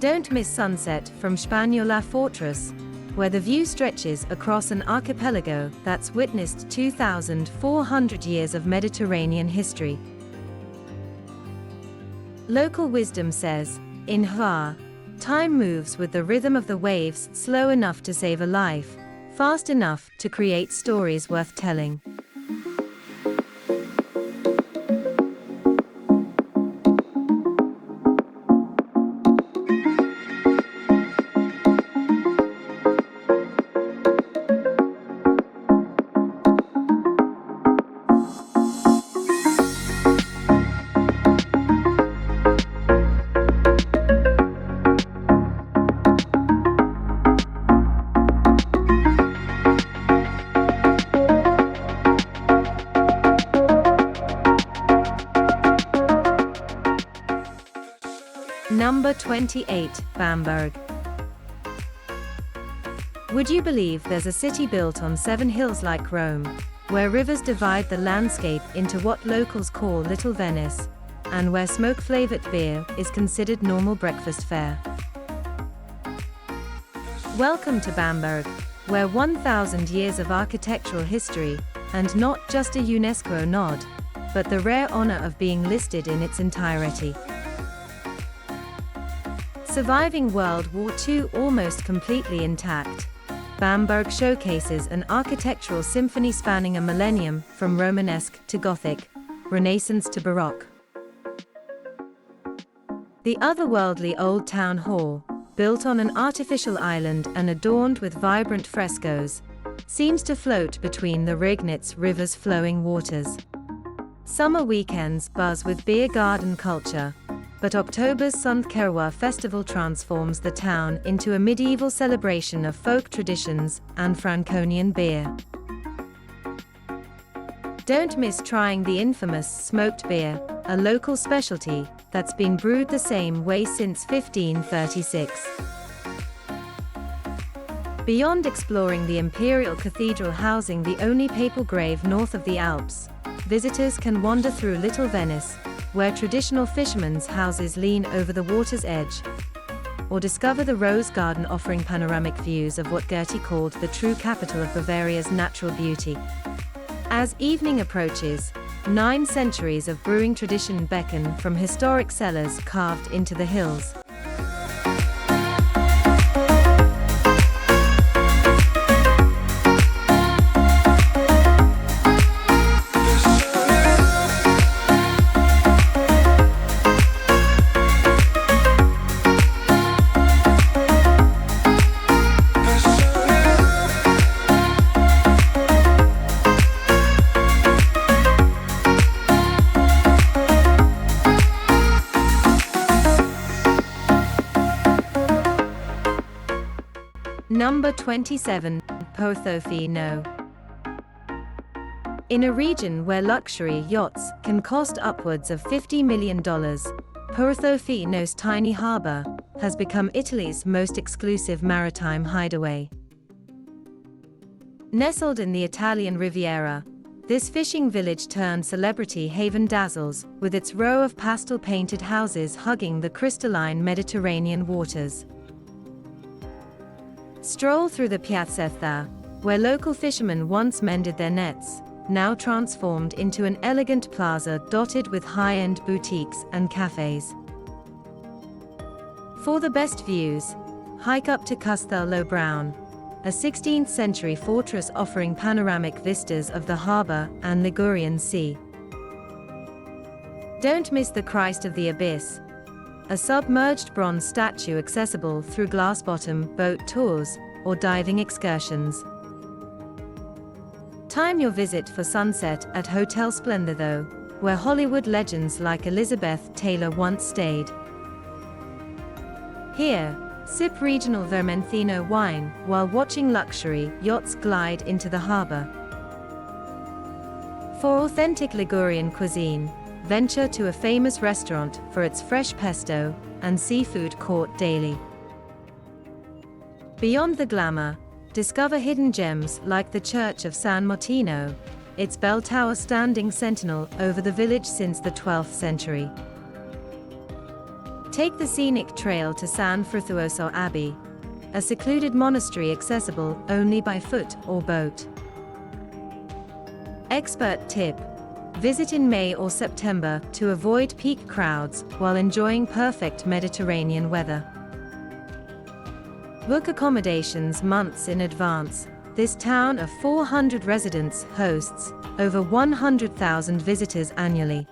Don't miss sunset from Spaniola Fortress, where the view stretches across an archipelago that's witnessed 2,400 years of Mediterranean history. Local wisdom says, in Hvar, time moves with the rhythm of the waves, slow enough to save a life, fast enough to create stories worth telling. Number 28, Bamberg. Would you believe there's a city built on 7 hills like Rome, where rivers divide the landscape into what locals call Little Venice, and where smoke-flavored beer is considered normal breakfast fare? Welcome to Bamberg, where 1,000 years of architectural history, and not just a UNESCO nod, but the rare honor of being listed in its entirety. Surviving World War II almost completely intact, Bamberg showcases an architectural symphony spanning a millennium from Romanesque to Gothic, Renaissance to Baroque. The otherworldly Old Town Hall, built on an artificial island and adorned with vibrant frescoes, seems to float between the Regnitz River's flowing waters. Summer weekends buzz with beer garden culture, but October's Sundkerwa festival transforms the town into a medieval celebration of folk traditions and Franconian beer. Don't miss trying the infamous smoked beer, a local specialty that's been brewed the same way since 1536. Beyond exploring the Imperial Cathedral housing the only papal grave north of the Alps, visitors can wander through Little Venice, where traditional fishermen's houses lean over the water's edge, or discover the Rose Garden offering panoramic views of what Goethe called the true capital of Bavaria's natural beauty. As evening approaches, 9 centuries of brewing tradition beckon from historic cellars carved into the hills. Number 27, Portofino. In a region where luxury yachts can cost upwards of $50 million, Portofino's tiny harbor has become Italy's most exclusive maritime hideaway. Nestled in the Italian Riviera, this fishing village turned celebrity haven dazzles with its row of pastel-painted houses hugging the crystalline Mediterranean waters. Stroll through the piazzetta, where local fishermen once mended their nets, now transformed into an elegant plaza dotted with high-end boutiques and cafes. For the best views, hike up to Castel Lauterbrunnen, a 16th-century fortress offering panoramic vistas of the harbor and Ligurian Sea. Don't miss the Christ of the Abyss, a submerged bronze statue accessible through glass-bottom boat tours or diving excursions. Time your visit for sunset at Hotel Splendido, where Hollywood legends like Elizabeth Taylor once stayed. Here, sip regional Vermentino wine while watching luxury yachts glide into the harbor. For authentic Ligurian cuisine, venture to a famous restaurant for its fresh pesto and seafood court daily. Beyond the glamour, discover hidden gems like the Church of San Martino, its bell tower standing sentinel over the village since the 12th century. Take the scenic trail to San Frutuoso Abbey, a secluded monastery accessible only by foot or boat. Expert tip: visit in May or September to avoid peak crowds while enjoying perfect Mediterranean weather. Book accommodations months in advance. This town of 400 residents hosts over 100,000 visitors annually.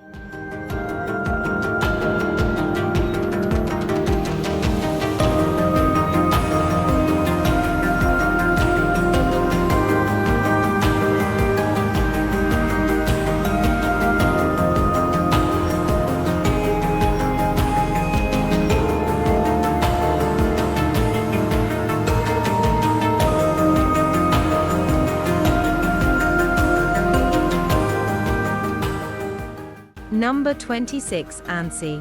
Number 26. Annecy.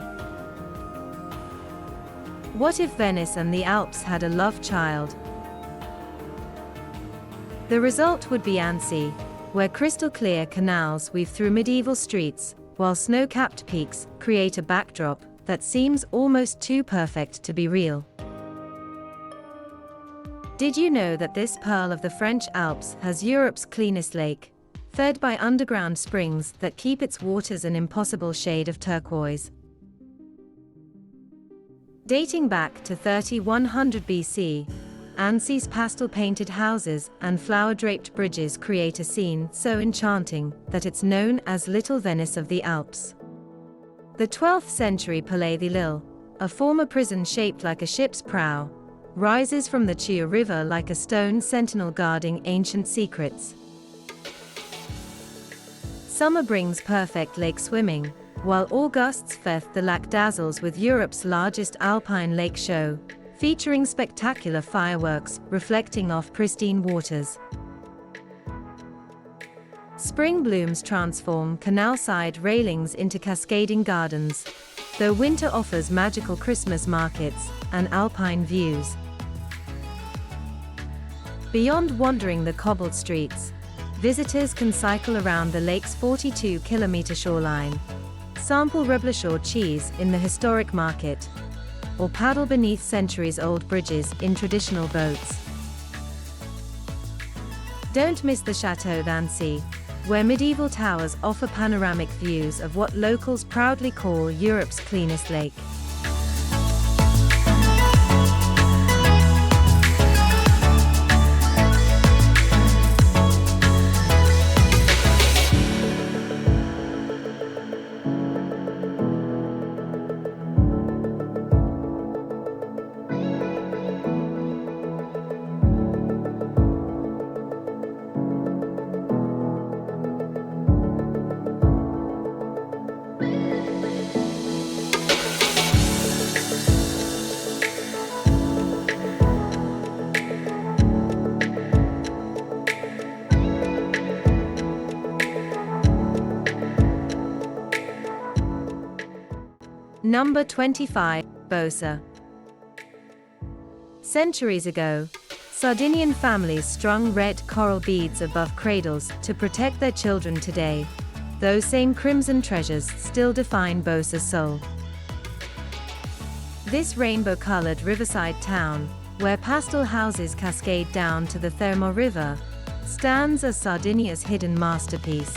What if Venice and the Alps had a love child? The result would be Annecy, where crystal-clear canals weave through medieval streets, while snow-capped peaks create a backdrop that seems almost too perfect to be real. Did you know that this pearl of the French Alps has Europe's cleanest lake, fed by underground springs that keep its waters an impossible shade of turquoise? Dating back to 3100 BC, Annecy's pastel-painted houses and flower-draped bridges create a scene so enchanting that it's known as Little Venice of the Alps. The 12th century Palais de Lille, a former prison shaped like a ship's prow, rises from the Chiu River like a stone sentinel guarding ancient secrets. Summer brings perfect lake swimming, while August's Fête the Lac dazzles with Europe's largest alpine lake show, featuring spectacular fireworks reflecting off pristine waters. Spring blooms transform canal-side railings into cascading gardens, though winter offers magical Christmas markets and alpine views. Beyond wandering the cobbled streets, visitors can cycle around the lake's 42-kilometer shoreline, sample Reblochon cheese in the historic market, or paddle beneath centuries-old bridges in traditional boats. Don't miss the Château d'Annecy, where medieval towers offer panoramic views of what locals proudly call Europe's cleanest lake. Number 25, Bosa. Centuries ago, Sardinian families strung red coral beads above cradles to protect their children. Today, those same crimson treasures still define Bosa's soul. This rainbow-colored riverside town, where pastel houses cascade down to the Thermo River, stands as Sardinia's hidden masterpiece.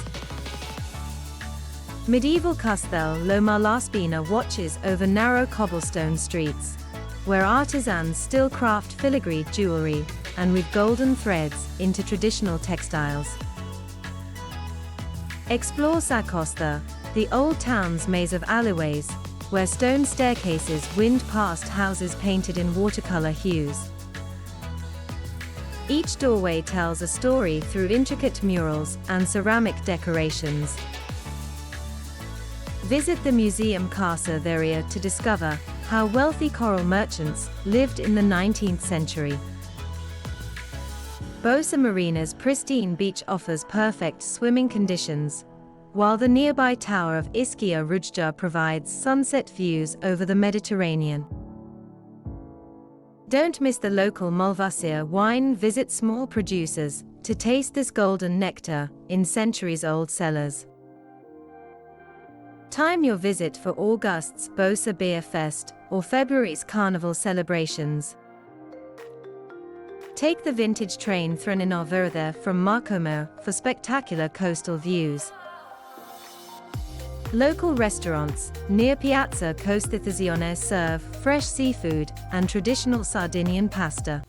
Medieval Castel lo Malaspina watches over narrow cobblestone streets, where artisans still craft filigree jewelry and weave golden threads into traditional textiles. Explore Sa Costa, the old town's maze of alleyways, where stone staircases wind past houses painted in watercolor hues. Each doorway tells a story through intricate murals and ceramic decorations. Visit the Museum Casa Veria to discover how wealthy coral merchants lived in the 19th century. Bosa Marina's pristine beach offers perfect swimming conditions, while the nearby tower of Ischia Rujja provides sunset views over the Mediterranean. Don't miss the local Malvasia wine. Visit small producers to taste this golden nectar in centuries-old cellars. Time your visit for August's Bosa Beer Fest or February's Carnival celebrations. Take the vintage train Threnina from Marcomo for spectacular coastal views. Local restaurants near Piazza Costituzione serve fresh seafood and traditional Sardinian pasta.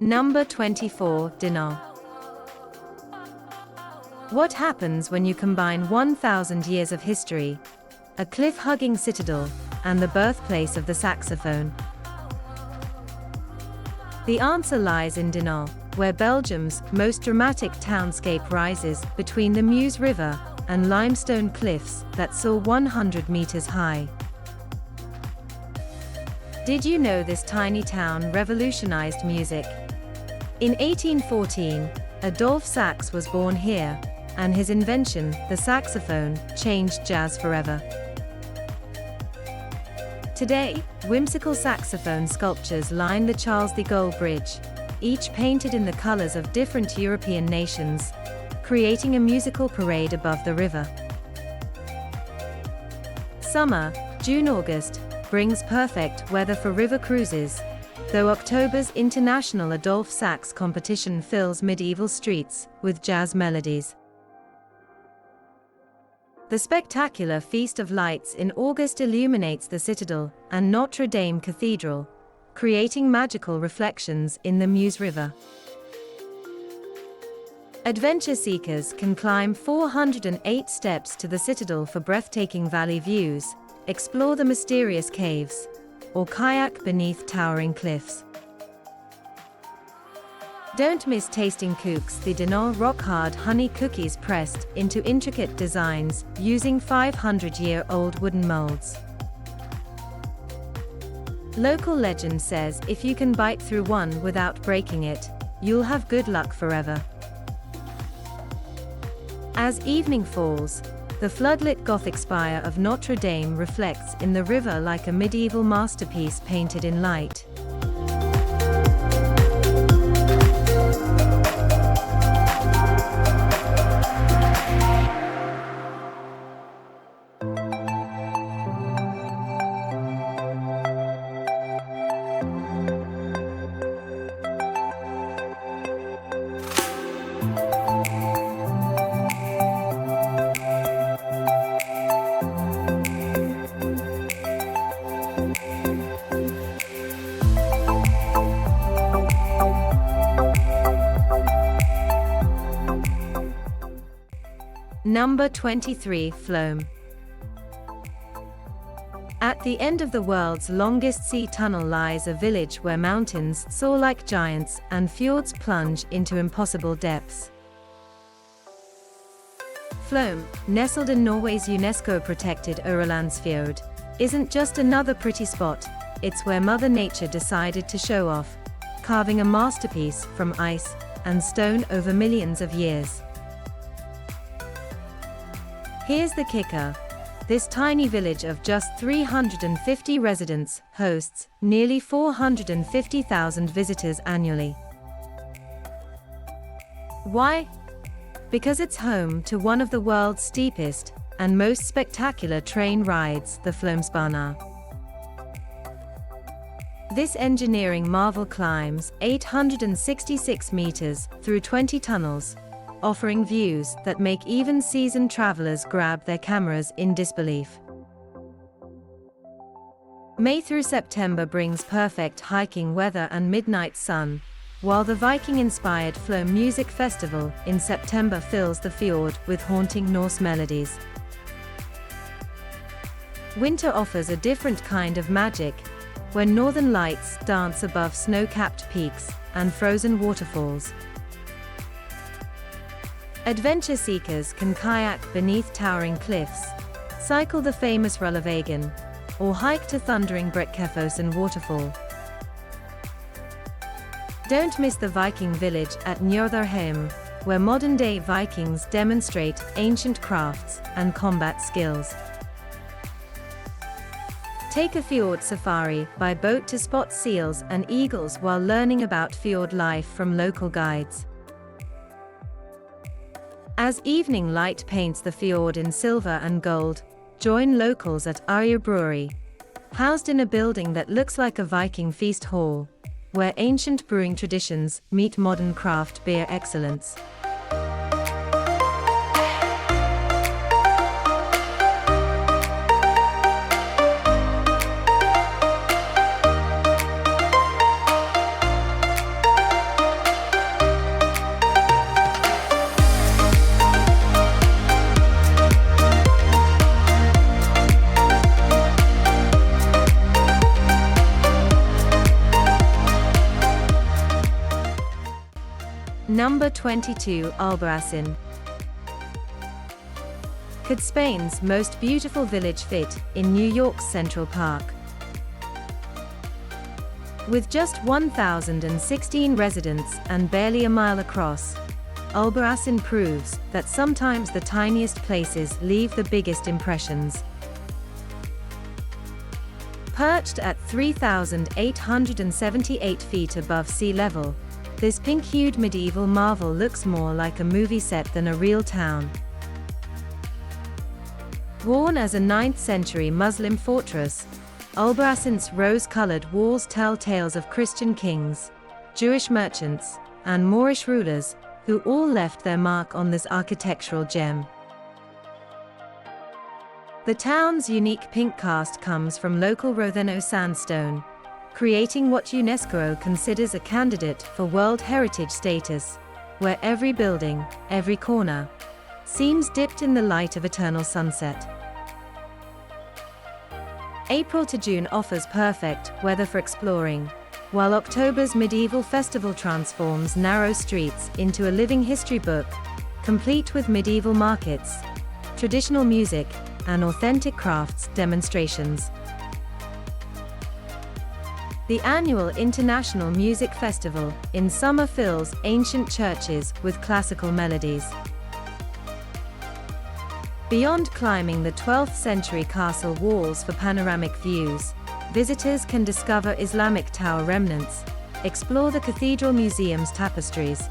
Number 24, Dinant. What happens when you combine 1,000 years of history, a cliff-hugging citadel, and the birthplace of the saxophone? The answer lies in Dinant, where Belgium's most dramatic townscape rises between the Meuse River and limestone cliffs that soar 100 meters high. Did you know this tiny town revolutionized music? In 1814, Adolphe Sax was born here, and his invention, the saxophone, changed jazz forever. Today, whimsical saxophone sculptures line the Charles de Gaulle Bridge, each painted in the colors of different European nations, creating a musical parade above the river. Summer, June-August, brings perfect weather for river cruises, though October's International Adolphe Sax competition fills medieval streets with jazz melodies. The spectacular Feast of Lights in August illuminates the Citadel and Notre Dame Cathedral, creating magical reflections in the Meuse River. Adventure seekers can climb 408 steps to the Citadel for breathtaking valley views, explore the mysterious caves, or kayak beneath towering cliffs. Don't miss tasting Cooks, the Dinant rock-hard honey cookies pressed into intricate designs using 500-year-old wooden molds. Local legend says if you can bite through one without breaking it, you'll have good luck forever. As evening falls, the floodlit Gothic spire of Notre Dame reflects in the river like a medieval masterpiece painted in light. Number 23, Flom. At the end of the world's longest sea tunnel lies a village where mountains soar like giants and fjords plunge into impossible depths. Flåm, nestled in Norway's UNESCO-protected Ørelandsfjord, isn't just another pretty spot, it's where Mother Nature decided to show off, carving a masterpiece from ice and stone over millions of years. Here's the kicker. This tiny village of just 350 residents hosts nearly 450,000 visitors annually. Why? Because it's home to one of the world's steepest and most spectacular train rides, the Flåmsbana. This engineering marvel climbs 866 meters through 20 tunnels, offering views that make even seasoned travelers grab their cameras in disbelief. May through September brings perfect hiking weather and midnight sun, while the Viking-inspired Flåm Music Festival in September fills the fjord with haunting Norse melodies. Winter offers a different kind of magic, when northern lights dance above snow-capped peaks and frozen waterfalls. Adventure seekers can kayak beneath towering cliffs, cycle the famous Rullevägen, or hike to thundering Brekkefossen waterfall. Don't miss the Viking village at Njörðarheim, where modern-day Vikings demonstrate ancient crafts and combat skills. Take a fjord safari by boat to spot seals and eagles while learning about fjord life from local guides. As evening light paints the fjord in silver and gold, join locals at Arja Brewery, housed in a building that looks like a Viking feast hall, where ancient brewing traditions meet modern craft beer excellence. Number 22, Alberobello. Could Spain's most beautiful village fit in New York's Central Park? With just 1,016 residents and barely a mile across, Alberobello proves that sometimes the tiniest places leave the biggest impressions. Perched at 3,878 feet above sea level, this pink-hued medieval marvel looks more like a movie set than a real town. Worn as a 9th-century Muslim fortress, Alberobello's rose-colored walls tell tales of Christian kings, Jewish merchants, and Moorish rulers, who all left their mark on this architectural gem. The town's unique pink cast comes from local Rovinj sandstone, creating what UNESCO considers a candidate for World Heritage status, where every building, every corner, seems dipped in the light of eternal sunset. April to June offers perfect weather for exploring, while October's medieval festival transforms narrow streets into a living history book, complete with medieval markets, traditional music, and authentic crafts demonstrations. The annual International Music Festival in summer fills ancient churches with classical melodies. Beyond climbing the 12th century castle walls for panoramic views, visitors can discover Islamic tower remnants, explore the cathedral museum's tapestries,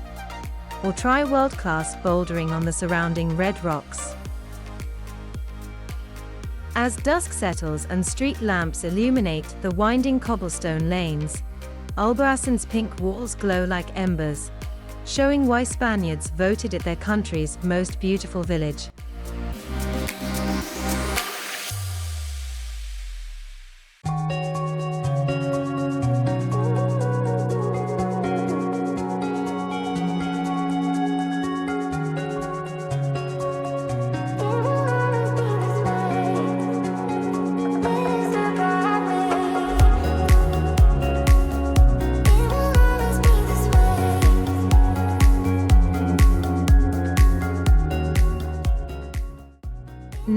or try world-class bouldering on the surrounding red rocks. As dusk settles and street lamps illuminate the winding cobblestone lanes, Alberobello's pink walls glow like embers, showing why Spaniards voted it their country's most beautiful village.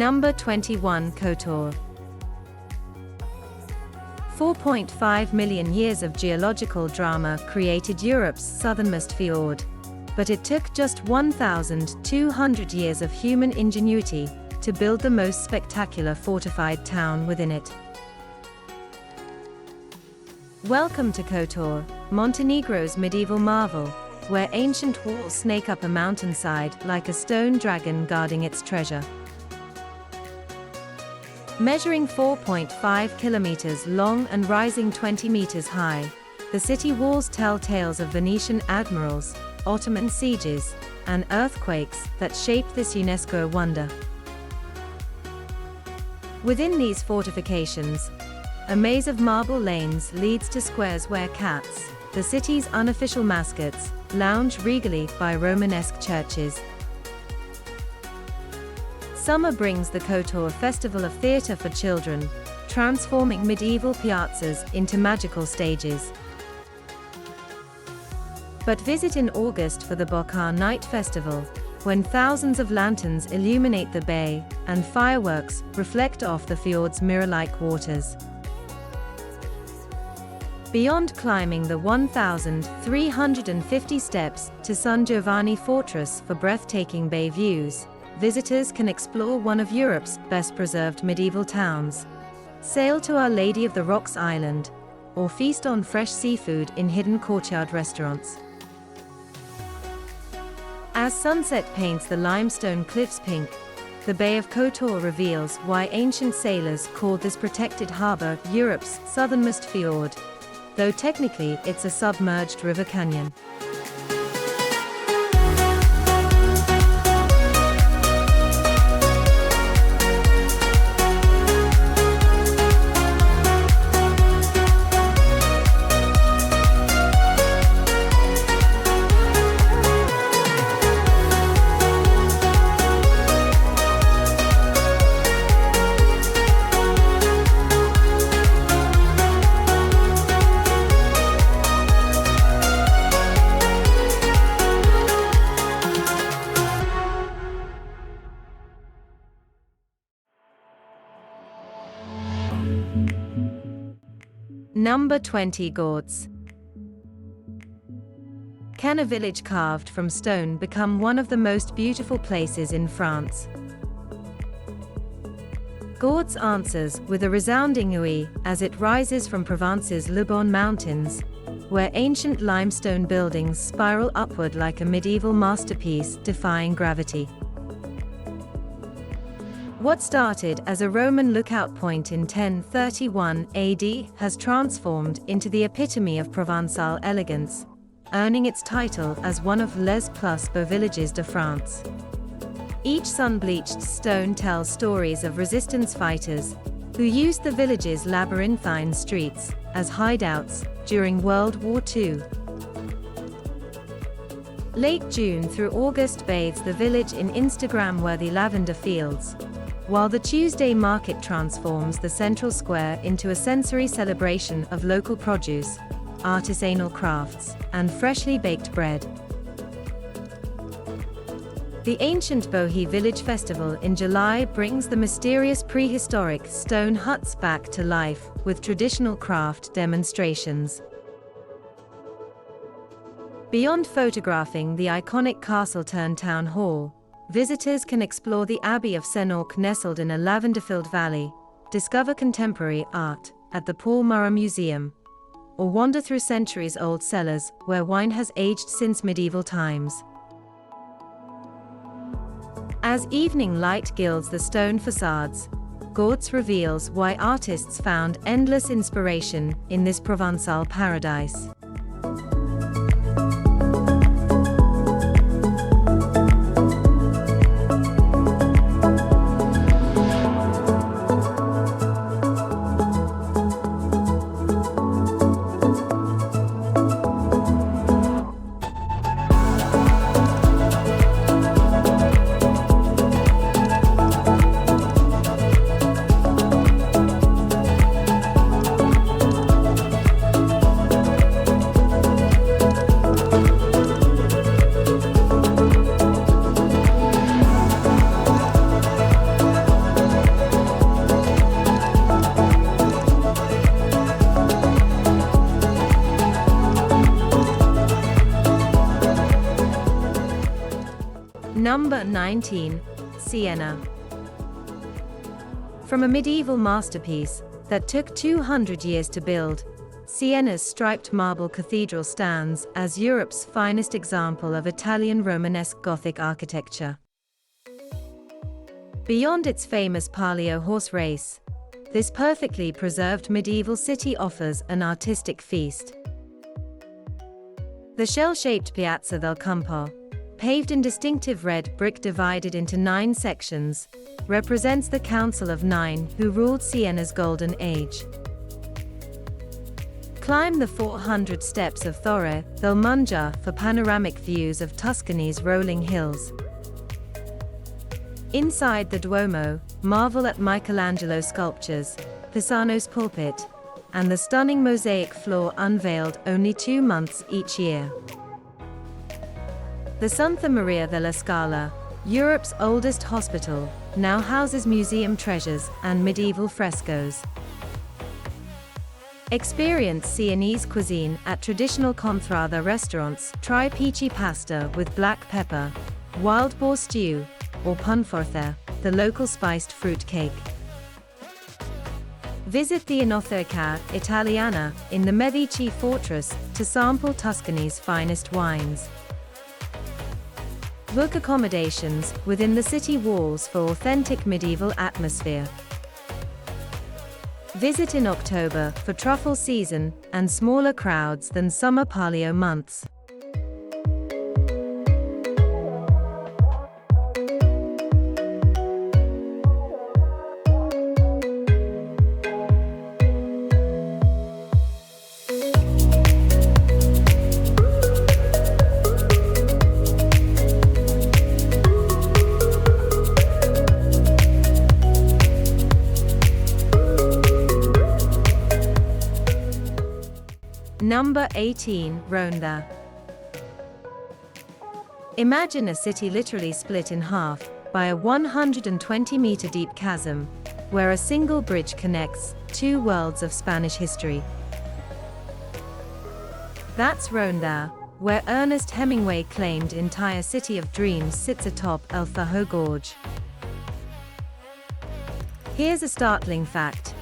Number 21. Kotor. 4.5 million years of geological drama created Europe's southernmost fjord, but it took just 1,200 years of human ingenuity to build the most spectacular fortified town within it. Welcome to Kotor, Montenegro's medieval marvel, where ancient walls snake up a mountainside like a stone dragon guarding its treasure. Measuring 4.5 kilometers long and rising 20 meters high, the city walls tell tales of Venetian admirals, Ottoman sieges, and earthquakes that shaped this UNESCO wonder. Within these fortifications, a maze of marble lanes leads to squares where cats, the city's unofficial mascots, lounge regally by Romanesque churches. Summer brings the Kotor Festival of Theatre for Children, transforming medieval piazzas into magical stages. But visit in August for the Bokar Night Festival, when thousands of lanterns illuminate the bay, and fireworks reflect off the fjord's mirror-like waters. Beyond climbing the 1,350 steps to San Giovanni Fortress for breathtaking bay views, visitors can explore one of Europe's best-preserved medieval towns, sail to Our Lady of the Rocks Island, or feast on fresh seafood in hidden courtyard restaurants. As sunset paints the limestone cliffs pink, the Bay of Kotor reveals why ancient sailors called this protected harbor Europe's southernmost fjord, though technically it's a submerged river canyon. Number 20. Gordes. Can a village carved from stone become one of the most beautiful places in France? Gordes answers with a resounding oui as it rises from Provence's Libourne Mountains, where ancient limestone buildings spiral upward like a medieval masterpiece defying gravity. What started as a Roman lookout point in 1031 AD has transformed into the epitome of Provençal elegance, earning its title as one of Les plus beaux villages de France. Each sun-bleached stone tells stories of resistance fighters who used the village's labyrinthine streets as hideouts during World War II. Late June through August bathes the village in Instagram-worthy lavender fields, while the Tuesday market transforms the central square into a sensory celebration of local produce, artisanal crafts, and freshly baked bread. The ancient Bohi Village Festival in July brings the mysterious prehistoric stone huts back to life with traditional craft demonstrations. Beyond photographing the iconic castle-turned-town hall, visitors can explore the Abbey of Senorque nestled in a lavender-filled valley, discover contemporary art at the Paul Murrah Museum, or wander through centuries-old cellars where wine has aged since medieval times. As evening light gilds the stone facades, Gordes reveals why artists found endless inspiration in this Provençal paradise. Number 19. Siena. From a medieval masterpiece that took 200 years to build, Siena's striped marble cathedral stands as Europe's finest example of Italian Romanesque Gothic architecture. Beyond its famous Palio horse race, this perfectly preserved medieval city offers an artistic feast. The shell-shaped Piazza del Campo, paved in distinctive red brick divided into 9 sections, represents the Council of Nine who ruled Siena's golden age. Climb the 400 steps of Torre del Mungia for panoramic views of Tuscany's rolling hills. Inside the Duomo, marvel at Michelangelo's sculptures, Pisano's pulpit, and the stunning mosaic floor unveiled only 2 months each year. The Santa Maria della Scala, Europe's oldest hospital, now houses museum treasures and medieval frescoes. Experience Sienese cuisine at traditional Contrada restaurants. Try peachy pasta with black pepper, wild boar stew, or panforte, the local spiced fruit cake. Visit the Enoteca Italiana in the Medici fortress to sample Tuscany's finest wines. Book accommodations within the city walls for authentic medieval atmosphere. Visit in October for truffle season and smaller crowds than summer palio months. Number 18. Ronda. Imagine a city literally split in half by a 120-meter deep chasm, where a single bridge connects 2 worlds of Spanish history. That's Ronda, where Ernest Hemingway claimed entire city of dreams sits atop El Fajo Gorge. Here's a startling fact.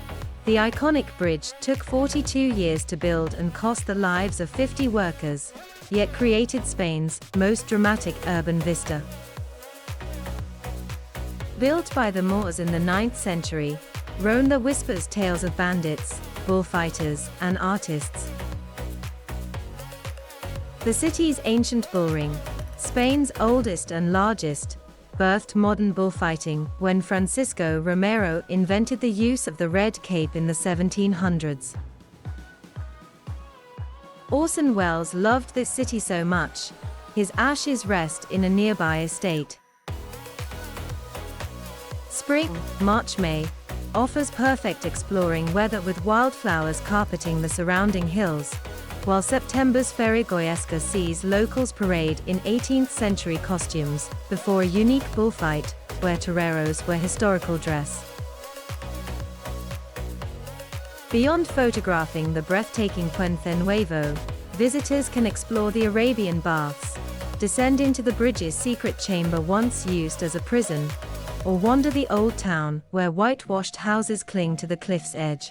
The iconic bridge took 42 years to build and cost the lives of 50 workers, yet created Spain's most dramatic urban vista. Built by the Moors in the 9th century, Ronda whispers tales of bandits, bullfighters, and artists. The city's ancient bullring, Spain's oldest and largest, birthed modern bullfighting when Francisco Romero invented the use of the red cape in the 1700s. Orson Welles loved this city so much, his ashes rest in a nearby estate. Spring, March-May, offers perfect exploring weather with wildflowers carpeting the surrounding hills, while September's Ferragoyesca sees locals parade in 18th-century costumes before a unique bullfight, where toreros wear historical dress. Beyond photographing the breathtaking Puente Nuevo, visitors can explore the Arabian Baths, descend into the bridge's secret chamber once used as a prison, or wander the old town where whitewashed houses cling to the cliff's edge.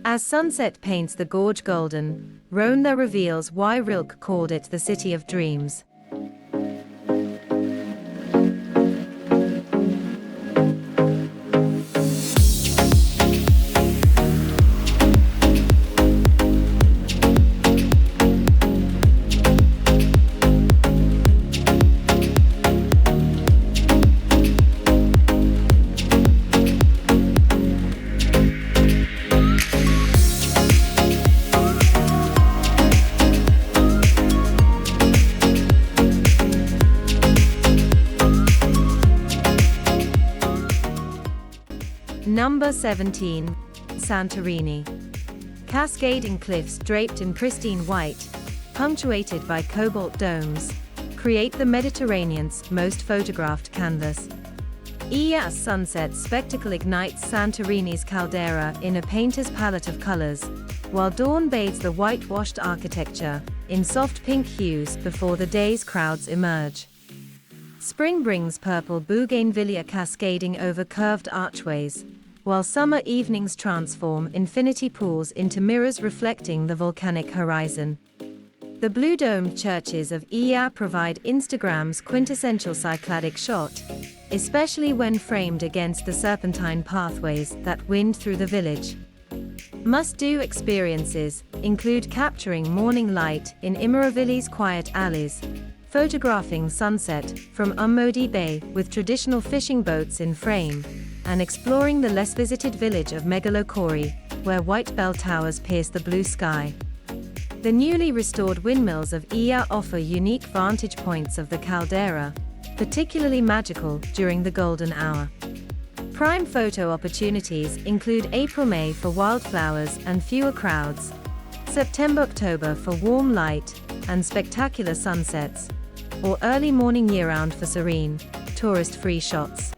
As sunset paints the gorge golden, Ronda reveals why Rilke called it the City of Dreams. Number 17. Santorini. Cascading cliffs draped in pristine white, punctuated by cobalt domes, create the Mediterranean's most photographed canvas. As sunset spectacle ignites Santorini's caldera in a painter's palette of colors, while dawn bathes the whitewashed architecture in soft pink hues before the day's crowds emerge. Spring brings purple bougainvillea cascading over curved archways, while summer evenings transform infinity pools into mirrors reflecting the volcanic horizon. The blue-domed churches of Ia provide Instagram's quintessential Cycladic shot, especially when framed against the serpentine pathways that wind through the village. Must-do experiences include capturing morning light in Imerovili's quiet alleys, photographing sunset from Ummodi Bay with traditional fishing boats in frame, and exploring the less visited village of Megalokori, where white bell towers pierce the blue sky. The newly restored windmills of Ia offer unique vantage points of the caldera, particularly magical during the golden hour. Prime photo opportunities include April-May for wildflowers and fewer crowds, September-October for warm light and spectacular sunsets, or early morning year-round for serene, tourist-free shots.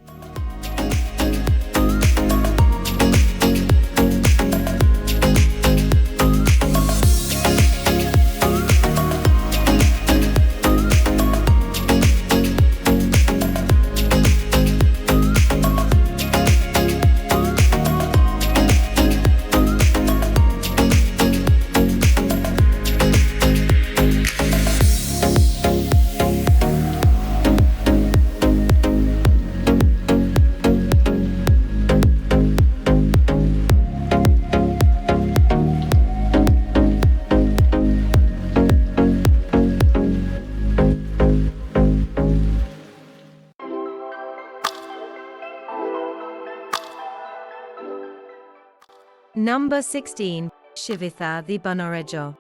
Number 16. Civita di Bonareggio.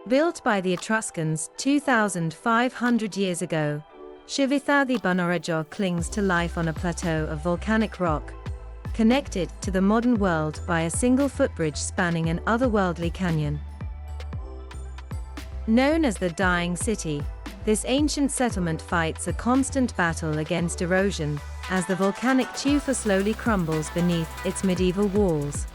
Built by the Etruscans 2,500 years ago, Civita di Bonareggio clings to life on a plateau of volcanic rock, connected to the modern world by a single footbridge spanning an otherworldly canyon. Known as the Dying City, this ancient settlement fights a constant battle against erosion, as the volcanic tufa slowly crumbles beneath its medieval walls.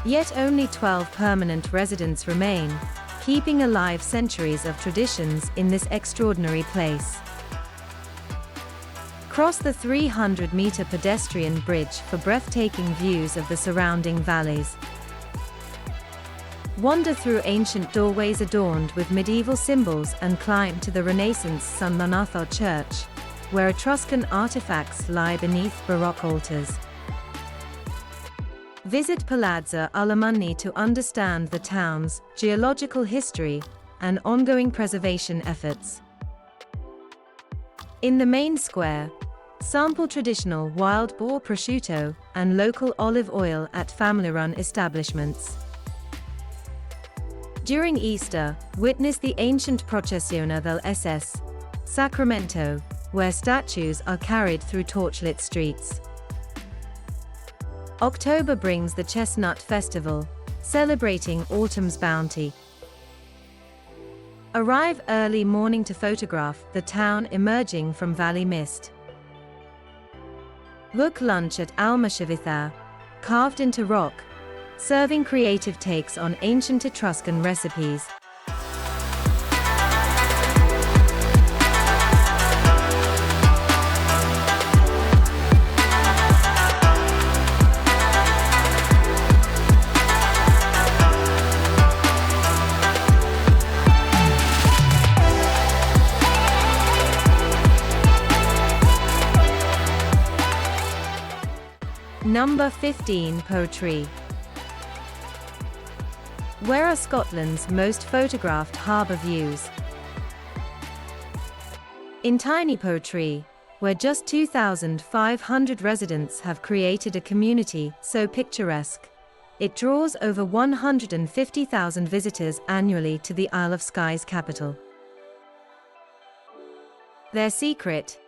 Yet only 12 permanent residents remain, keeping alive centuries of traditions in this extraordinary place. Cross the 300-meter pedestrian bridge for breathtaking views of the surrounding valleys. Wander through ancient doorways adorned with medieval symbols and climb to the Renaissance San Donato Church, where Etruscan artifacts lie beneath Baroque altars. Visit Palazzo Alamanni to understand the town's geological history and ongoing preservation efforts. In the main square, sample traditional wild boar prosciutto and local olive oil at family-run establishments. During Easter, witness the ancient Processione del SS Sacramento, where statues are carried through torchlit streets. October brings the Chestnut Festival, celebrating autumn's bounty. Arrive early morning to photograph the town emerging from valley mist. Book lunch at Alma Civita, carved into rock, serving creative takes on ancient Etruscan recipes. Number 15. Portree. Where are Scotland's most photographed harbour views? In tiny Portree, where just 2,500 residents have created a community so picturesque, it draws over 150,000 visitors annually to the Isle of Skye's capital. Their secret?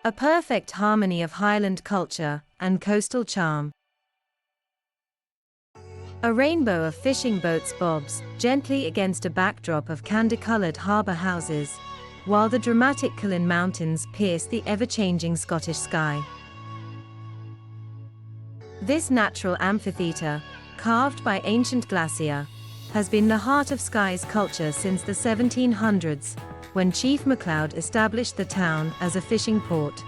A perfect harmony of Highland culture and coastal charm. A rainbow of fishing boats bobs gently against a backdrop of candy-coloured harbour houses, while the dramatic Cullen Mountains pierce the ever-changing Scottish sky. This natural amphitheatre, carved by ancient glacier, has been the heart of Skye's culture since the 1700s, when Chief MacLeod established the town as a fishing port.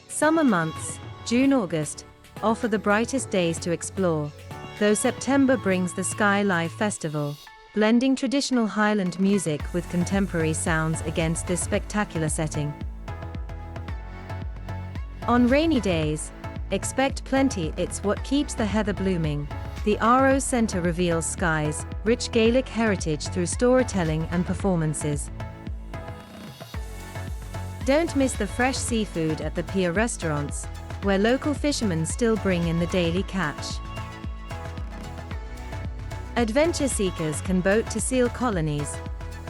Summer months, June-August, offer the brightest days to explore, though September brings the Skye Live Festival, blending traditional Highland music with contemporary sounds against this spectacular setting. On rainy days, expect plenty. It's what keeps the heather blooming. The RO Centre reveals Skye's rich Gaelic heritage through storytelling and performances. Don't miss the fresh seafood at the pier restaurants, where local fishermen still bring in the daily catch. Adventure seekers can boat to seal colonies,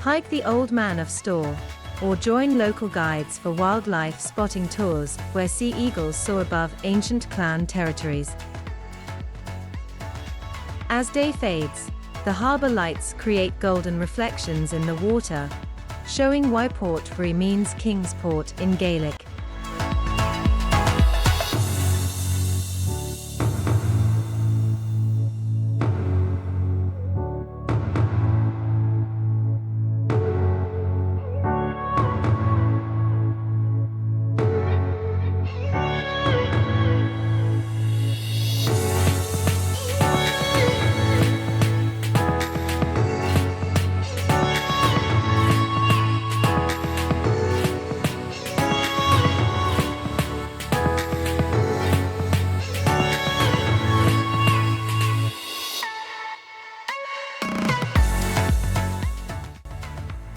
hike the Old Man of Storr, or join local guides for wildlife spotting tours where sea eagles soar above ancient clan territories. As day fades, the harbour lights create golden reflections in the water, showing why Portbury means King's Port in Gaelic.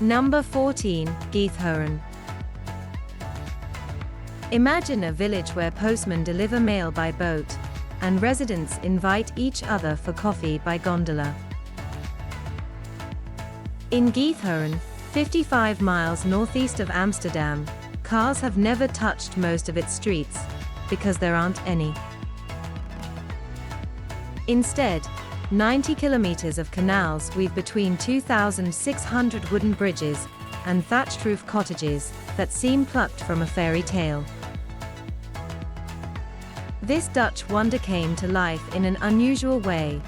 Number 14, Geithheren. Imagine a village where postmen deliver mail by boat, and residents invite each other for coffee by gondola. In Geithheren, 55 miles northeast of Amsterdam, cars have never touched most of its streets, because there aren't any. Instead, 90 kilometers of canals weave between 2,600 wooden bridges and thatched roof cottages that seem plucked from a fairy tale. This Dutch wonder came to life in an unusual way.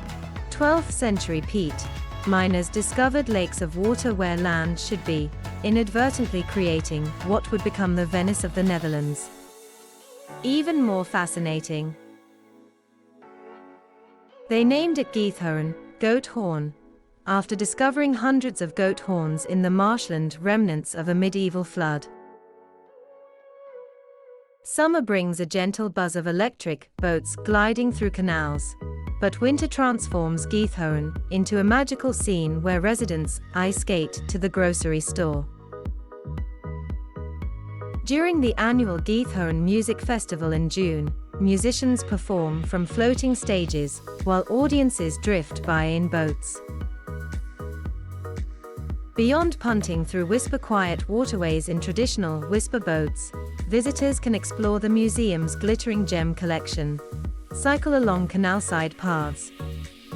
12th century peat miners discovered lakes of water where land should be, inadvertently creating what would become the Venice of the Netherlands. Even more fascinating, they named it Geithheren, goat horn, after discovering hundreds of goat horns in the marshland, remnants of a medieval flood. Summer brings a gentle buzz of electric boats gliding through canals, but winter transforms Geithheren into a magical scene where residents ice skate to the grocery store. During the annual Geithheren Music Festival in June, musicians perform from floating stages, while audiences drift by in boats. Beyond punting through whisper-quiet waterways in traditional whisper boats, visitors can explore the museum's glittering gem collection, cycle along canal-side paths,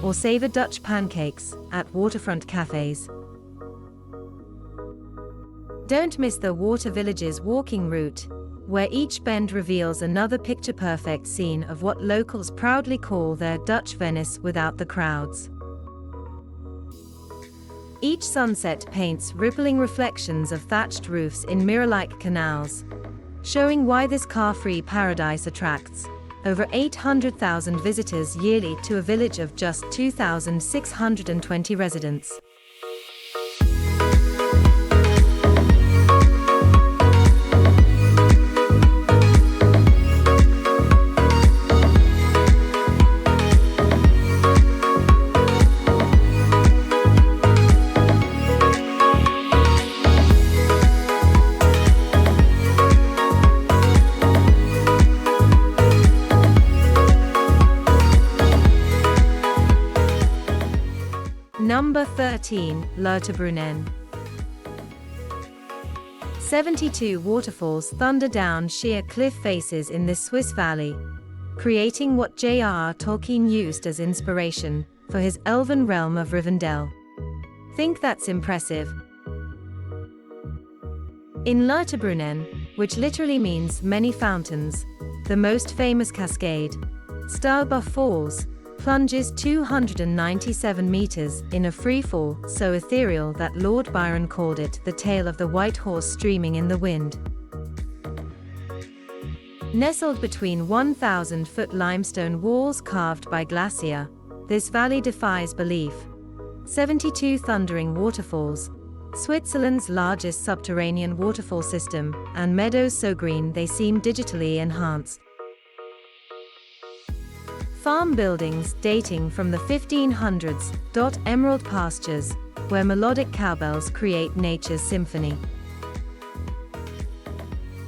or savor Dutch pancakes at waterfront cafes. Don't miss the Water Village's walking route, where each bend reveals another picture-perfect scene of what locals proudly call their Dutch Venice without the crowds. Each sunset paints rippling reflections of thatched roofs in mirror-like canals, showing why this car-free paradise attracts over 800,000 visitors yearly to a village of just 2,620 residents. Number 13, Lauterbrunnen. 72 waterfalls thunder down sheer cliff faces in this Swiss valley, creating what J.R.R. Tolkien used as inspiration for his elven realm of Rivendell. Think that's impressive? In Lauterbrunnen, which literally means many fountains, the most famous cascade, Stauber Falls, plunges 297 meters in a free fall so ethereal that Lord Byron called it the tale of the white horse streaming in the wind. Nestled between 1,000-foot limestone walls carved by glacier, this valley defies belief. 72 thundering waterfalls, Switzerland's largest subterranean waterfall system, and meadows so green they seem digitally enhanced. Farm buildings dating from the 1500s, emerald pastures, where melodic cowbells create nature's symphony.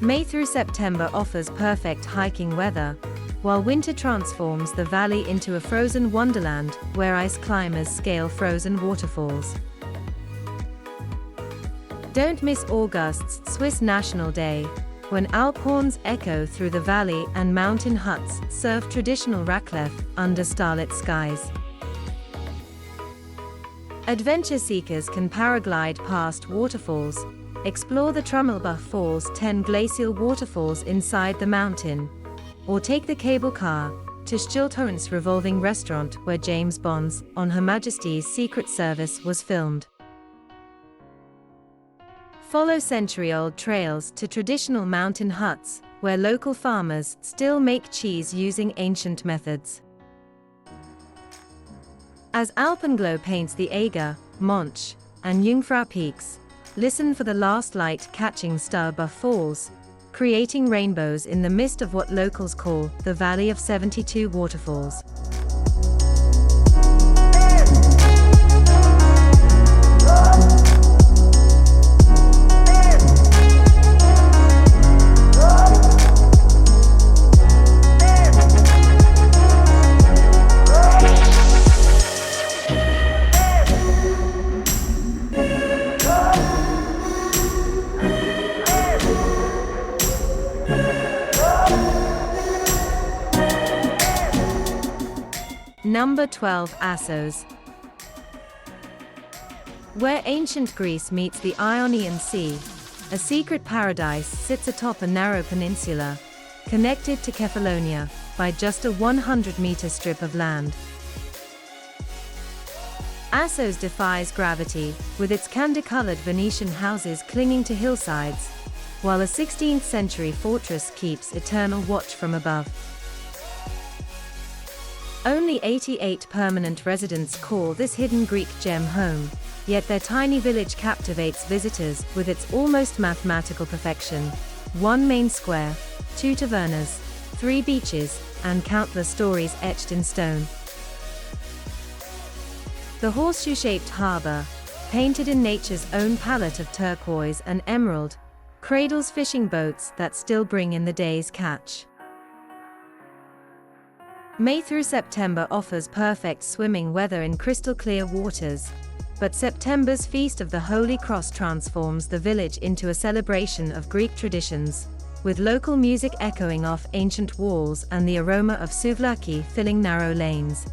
May through September offers perfect hiking weather, while winter transforms the valley into a frozen wonderland where ice climbers scale frozen waterfalls. Don't miss August's Swiss National Day, when Alphorns echo through the valley and mountain huts serve traditional raclette under starlit skies. Adventure seekers can paraglide past waterfalls, explore the Trummelbach Falls 10 glacial waterfalls inside the mountain, or take the cable car to Stilthorn's revolving restaurant where James Bond's On Her Majesty's Secret Service was filmed. Follow century-old trails to traditional mountain huts, where local farmers still make cheese using ancient methods. As Alpenglow paints the Eger, Monch, and Jungfrau peaks, listen for the last light catching Starbuff Falls, creating rainbows in the midst of what locals call the Valley of 72 Waterfalls. Number 12. Assos. Where ancient Greece meets the Ionian Sea, a secret paradise sits atop a narrow peninsula, connected to Kefalonia by just a 100-meter strip of land. Assos defies gravity, with its candy-colored Venetian houses clinging to hillsides, while a 16th-century fortress keeps eternal watch from above. Only 88 permanent residents call this hidden Greek gem home, yet their tiny village captivates visitors with its almost mathematical perfection. One main square, 2 tavernas, 3 beaches, and countless stories etched in stone. The horseshoe-shaped harbor, painted in nature's own palette of turquoise and emerald, cradles fishing boats that still bring in the day's catch. May through September offers perfect swimming weather in crystal-clear waters, but September's Feast of the Holy Cross transforms the village into a celebration of Greek traditions, with local music echoing off ancient walls and the aroma of souvlaki filling narrow lanes.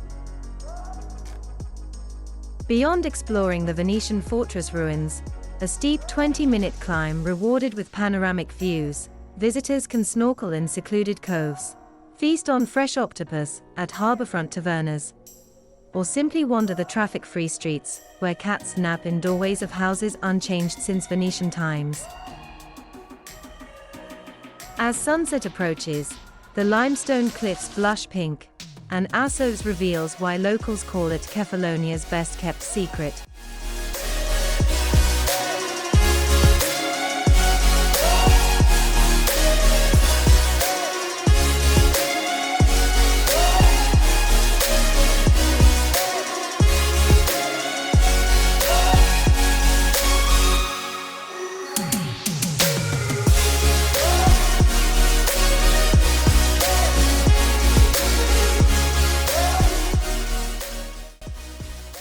Beyond exploring the Venetian fortress ruins, a steep 20-minute climb rewarded with panoramic views, visitors can snorkel in secluded coves, feast on fresh octopus at harborfront tavernas, or simply wander the traffic-free streets, where cats nap in doorways of houses unchanged since Venetian times. As sunset approaches, the limestone cliffs blush pink, and Assos reveals why locals call it Kefalonia's best-kept secret.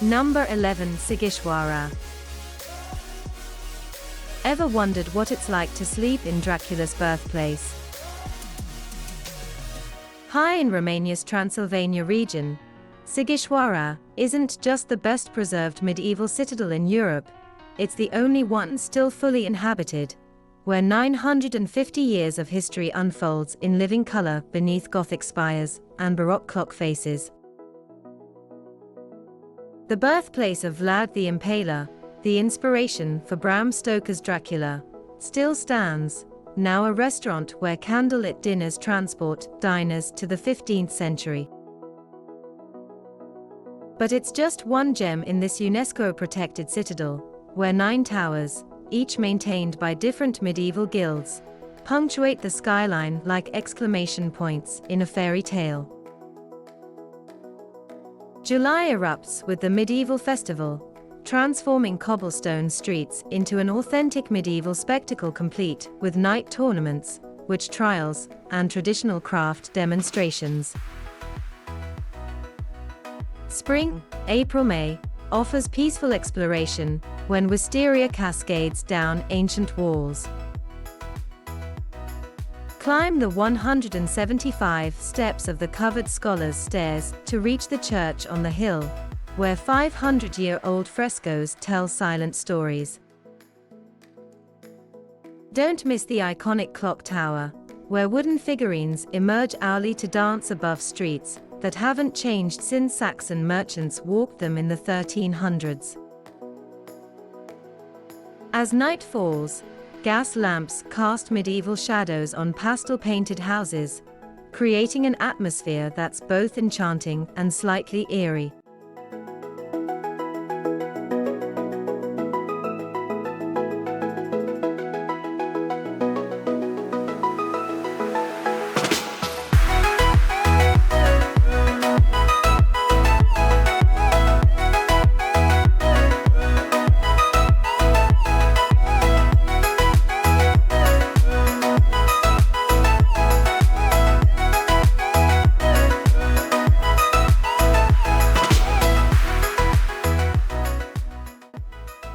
Number 11. Sigishwara. Ever wondered what it's like to sleep in Dracula's birthplace? High in Romania's Transylvania region, Sigishwara isn't just the best preserved medieval citadel in Europe, it's the only one still fully inhabited, where 950 years of history unfolds in living color beneath Gothic spires and Baroque clock faces. The birthplace of Vlad the Impaler, the inspiration for Bram Stoker's Dracula, still stands, now a restaurant where candlelit dinners transport diners to the 15th century. But it's just one gem in this UNESCO-protected citadel, where 9 towers, each maintained by different medieval guilds, punctuate the skyline like exclamation points in a fairy tale. July erupts with the medieval festival, transforming cobblestone streets into an authentic medieval spectacle complete with night tournaments, witch trials, and traditional craft demonstrations. Spring, April-May, offers peaceful exploration, when wisteria cascades down ancient walls. Climb the 175 steps of the covered scholars' stairs to reach the church on the hill, where 500-year-old frescoes tell silent stories. Don't miss the iconic clock tower, where wooden figurines emerge hourly to dance above streets that haven't changed since Saxon merchants walked them in the 1300s. As night falls, gas lamps cast medieval shadows on pastel-painted houses, creating an atmosphere that's both enchanting and slightly eerie.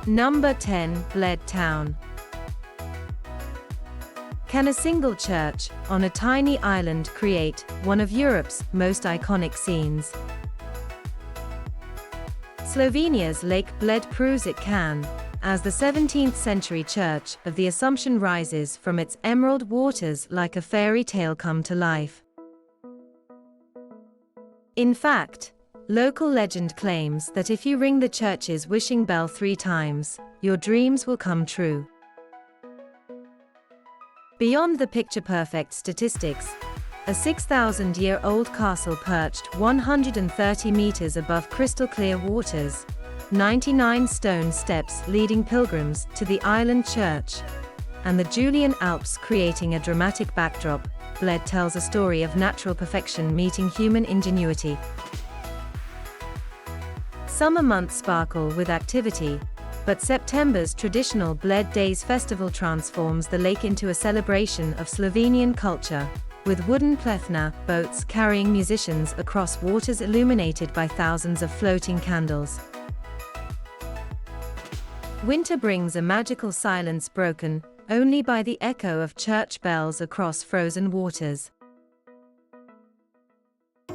Number 10, Bled Town. Can a single church, on a tiny island, create one of Europe's most iconic scenes? Slovenia's Lake Bled proves it can, as the 17th century Church of the Assumption rises from its emerald waters like a fairy tale come to life. In fact, local legend claims that if you ring the church's wishing bell 3 times, your dreams will come true. Beyond the picture-perfect statistics, a 6,000-year-old castle perched 130 meters above crystal-clear waters, 99 stone steps leading pilgrims to the island church, and the Julian Alps creating a dramatic backdrop, Bled tells a story of natural perfection meeting human ingenuity. Summer months sparkle with activity, but September's traditional Bled Days festival transforms the lake into a celebration of Slovenian culture, with wooden plethna boats carrying musicians across waters illuminated by thousands of floating candles. Winter brings a magical silence broken only by the echo of church bells across frozen waters.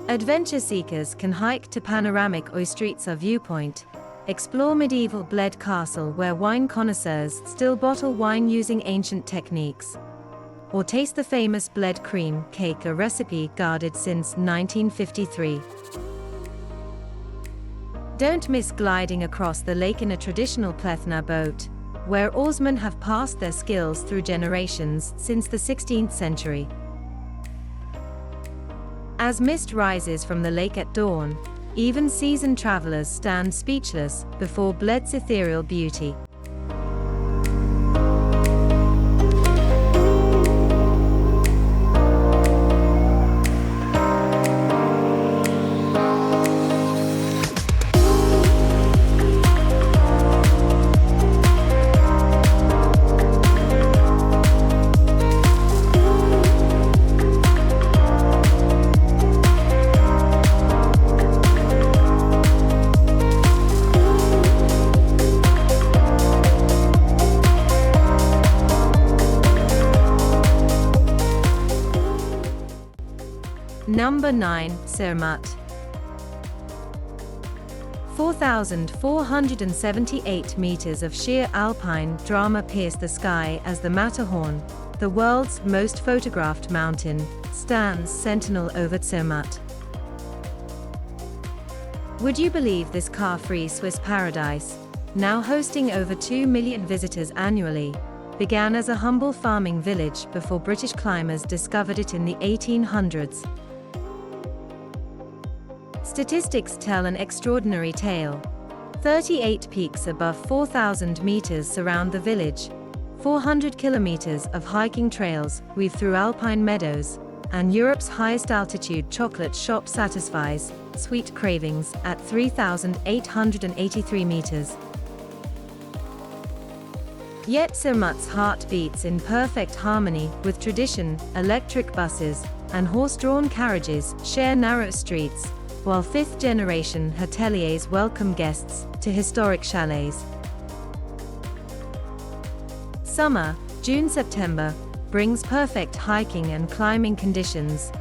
Adventure seekers can hike to panoramic Oistritsa viewpoint, explore medieval Bled Castle where wine connoisseurs still bottle wine using ancient techniques, or taste the famous Bled cream cake, a recipe guarded since 1953. Don't miss gliding across the lake in a traditional plethna boat, where oarsmen have passed their skills through generations since the 16th century. As mist rises from the lake at dawn, even seasoned travelers stand speechless before Bled's ethereal beauty. Number 9, Zermatt. 4,478 meters of sheer alpine drama pierce the sky as the Matterhorn, the world's most photographed mountain, stands sentinel over Zermatt. Would you believe this car-free Swiss paradise, now hosting over 2 million visitors annually, began as a humble farming village before British climbers discovered it in the 1800s. Statistics tell an extraordinary tale. 38 peaks above 4,000 meters surround the village, 400 kilometers of hiking trails weave through alpine meadows, and Europe's highest altitude chocolate shop satisfies sweet cravings at 3,883 meters. Yet Zermatt's heart beats in perfect harmony with tradition. Electric buses and horse-drawn carriages share narrow streets, while fifth-generation hoteliers welcome guests to historic chalets. Summer, June-September, brings perfect hiking and climbing conditions,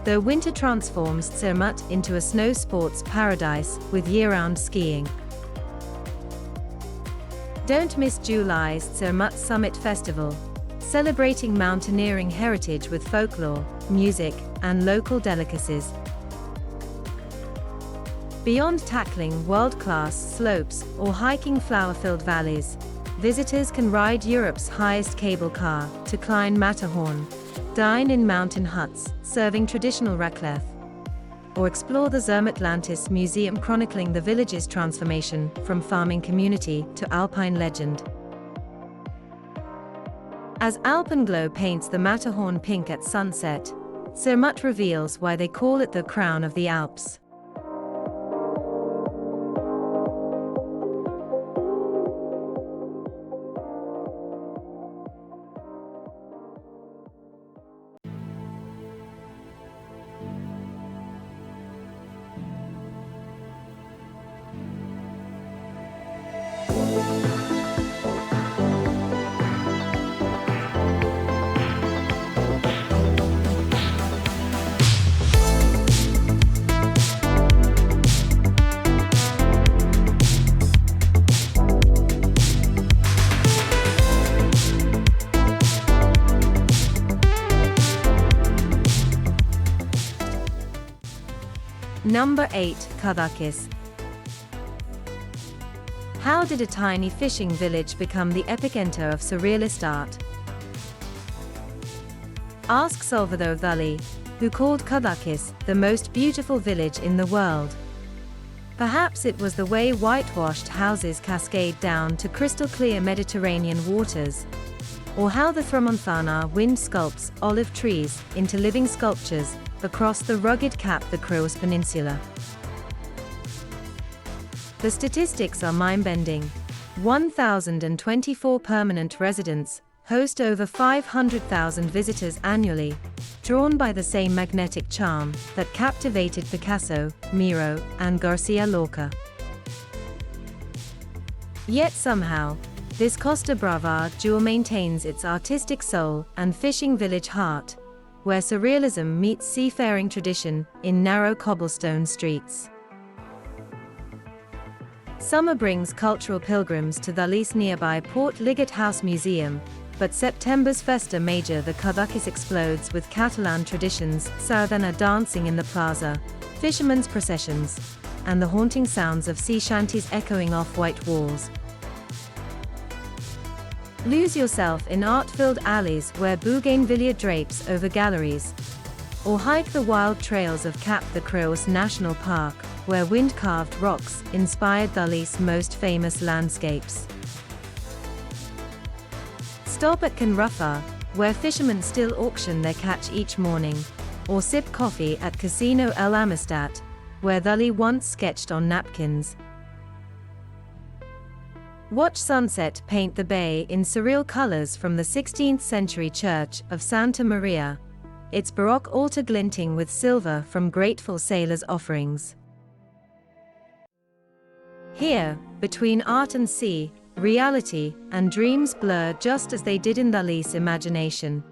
though winter transforms Zermatt into a snow sports paradise with year-round skiing. Don't miss July's Zermatt Summit Festival, celebrating mountaineering heritage with folklore, music, and local delicacies. Beyond tackling world-class slopes or hiking flower-filled valleys, visitors can ride Europe's highest cable car to climb Matterhorn, dine in mountain huts serving traditional raclette, or explore the Zermatt Museum chronicling the village's transformation from farming community to alpine legend. As alpenglow paints the Matterhorn pink at sunset, Zermatt reveals why they call it the crown of the Alps. Number 8. Kadakis. How did a tiny fishing village become the epicenter of surrealist art? Ask Salvador Dali, who called Kadakis the most beautiful village in the world. Perhaps it was the way whitewashed houses cascade down to crystal-clear Mediterranean waters, or how the Tramontana wind sculpts olive trees into living sculptures across the rugged Cap the Crows Peninsula. The statistics are mind-bending. 1,024 permanent residents host over 500,000 visitors annually, drawn by the same magnetic charm that captivated Picasso, Miro, and Garcia Lorca. Yet somehow, this Costa Brava jewel maintains its artistic soul and fishing village heart, where surrealism meets seafaring tradition in narrow cobblestone streets. Summer brings cultural pilgrims to Dali's nearby Port Ligat House Museum, but September's Festa Major the Kadakis explodes with Catalan traditions, Sardana dancing in the plaza, fishermen's processions, and the haunting sounds of sea shanties echoing off white walls. Lose yourself in art-filled alleys where bougainvillea drapes over galleries, or hike the wild trails of Cap the Crows National Park, where wind-carved rocks inspired Dali's most famous landscapes. Stop at Can Rufa, where fishermen still auction their catch each morning, or sip coffee at Casino El Amistad, where Dali once sketched on napkins. Watch sunset paint the bay in surreal colors from the 16th century church of Santa Maria, its Baroque altar glinting with silver from grateful sailors' offerings. Here, between art and sea, reality and dreams blur just as they did in Dali's imagination.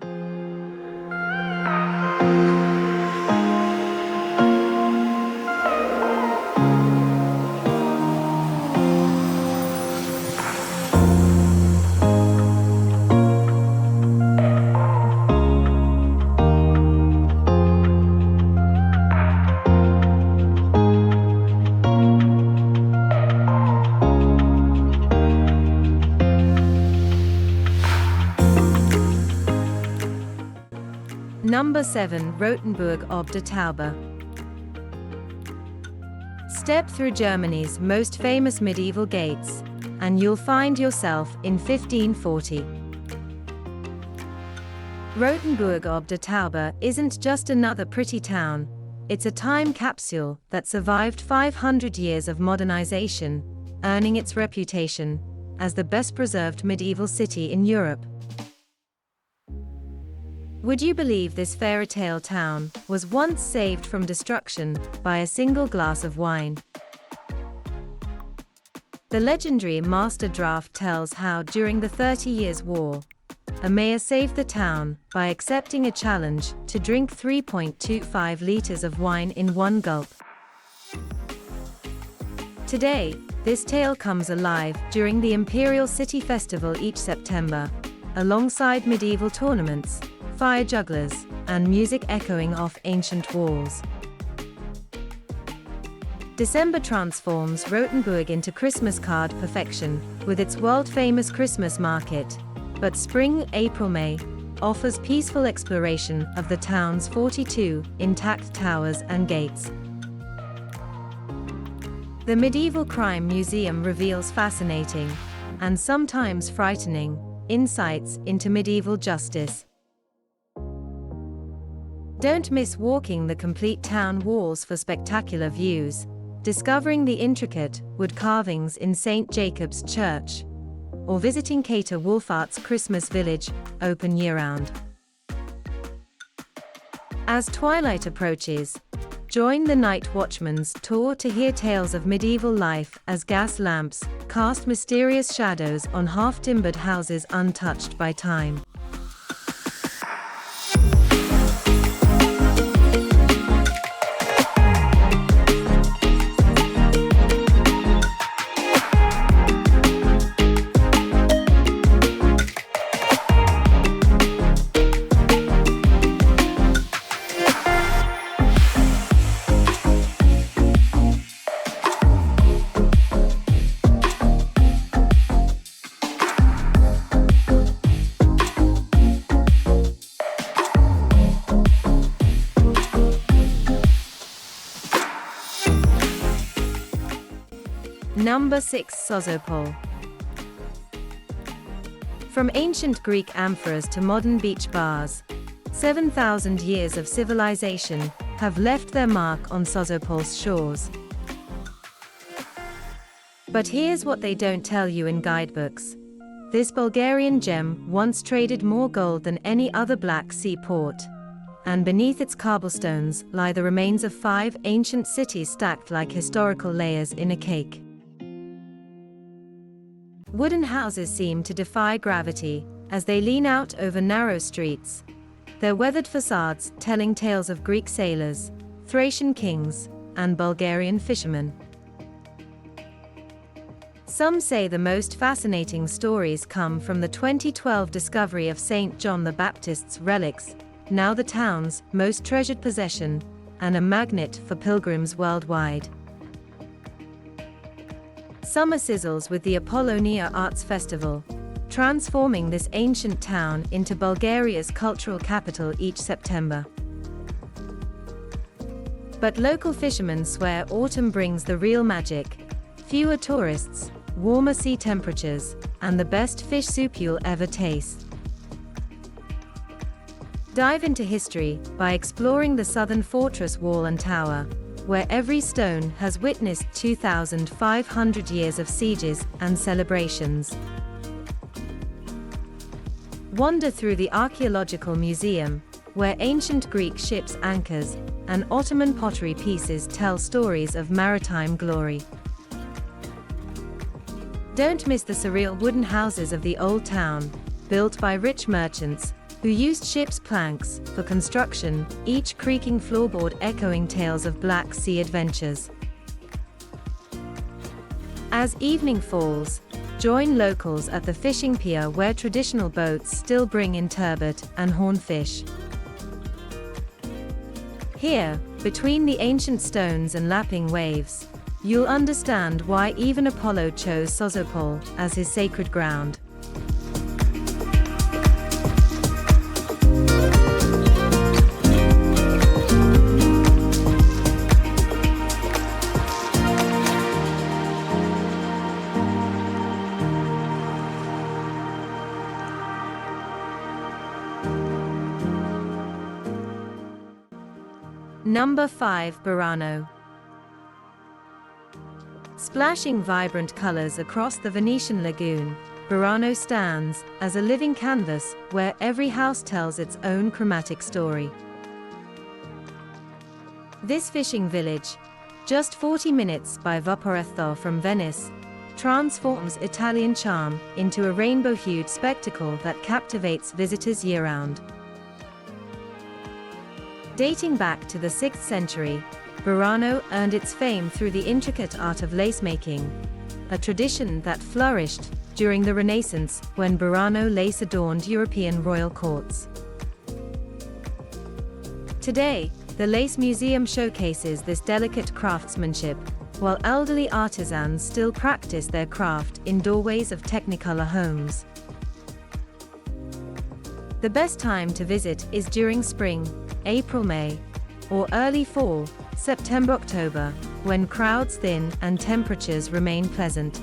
Number 7. Rothenburg ob der Tauber. Step through Germany's most famous medieval gates, and you'll find yourself in 1540. Rothenburg ob der Tauber isn't just another pretty town, it's a time capsule that survived 500 years of modernization, earning its reputation as the best-preserved medieval city in Europe. Would you believe this fairy tale town was once saved from destruction by a single glass of wine? The legendary Master Draft tells how, during the 30 Years' War, a mayor saved the town by accepting a challenge to drink 3.25 liters of wine in one gulp. Today, this tale comes alive during the Imperial City Festival each September, alongside medieval tournaments, fire jugglers, and music echoing off ancient walls. December transforms Rothenburg into Christmas card perfection with its world-famous Christmas market, but spring, April, May offers peaceful exploration of the town's 42 intact towers and gates. The Medieval Crime Museum reveals fascinating, and sometimes frightening, insights into medieval justice. Don't miss walking the complete town walls for spectacular views, discovering the intricate wood carvings in St. Jacob's Church, or visiting Kater Wolfart's Christmas Village, open year-round. As twilight approaches, join the Night Watchman's tour to hear tales of medieval life as gas lamps cast mysterious shadows on half-timbered houses untouched by time. Number 6. Sozopol. From ancient Greek amphoras to modern beach bars, 7,000 years of civilization have left their mark on Sozopol's shores. But here's what they don't tell you in guidebooks. This Bulgarian gem once traded more gold than any other Black Sea port, and beneath its cobblestones lie the remains of 5 ancient cities stacked like historical layers in a cake. Wooden houses seem to defy gravity as they lean out over narrow streets, their weathered facades telling tales of Greek sailors, Thracian kings, and Bulgarian fishermen. Some say the most fascinating stories come from the 2012 discovery of St. John the Baptist's relics, now the town's most treasured possession, and a magnet for pilgrims worldwide. Summer sizzles with the Apollonia Arts Festival, transforming this ancient town into Bulgaria's cultural capital each September. But local fishermen swear autumn brings the real magic: fewer tourists, warmer sea temperatures, and the best fish soup you'll ever taste. Dive into history by exploring the southern fortress wall and tower, where every stone has witnessed 2,500 years of sieges and celebrations. Wander through the archaeological museum, where ancient Greek ships' anchors and Ottoman pottery pieces tell stories of maritime glory. Don't miss the surreal wooden houses of the old town, built by rich merchants who used ship's planks for construction, each creaking floorboard echoing tales of Black Sea adventures. As evening falls, join locals at the fishing pier where traditional boats still bring in turbot and hornfish. Here, between the ancient stones and lapping waves, you'll understand why even Apollo chose Sozopol as his sacred ground. Number 5. Burano. Splashing vibrant colors across the Venetian lagoon, Burano stands as a living canvas where every house tells its own chromatic story. This fishing village, just 40 minutes by Vaporetto from Venice, transforms Italian charm into a rainbow-hued spectacle that captivates visitors year-round. Dating back to the 6th century, Burano earned its fame through the intricate art of lace-making, a tradition that flourished during the Renaissance when Burano lace adorned European royal courts. Today, the Lace Museum showcases this delicate craftsmanship, while elderly artisans still practice their craft in doorways of Technicolor homes. The best time to visit is during spring, April-May, or early fall, September-October, when crowds thin and temperatures remain pleasant.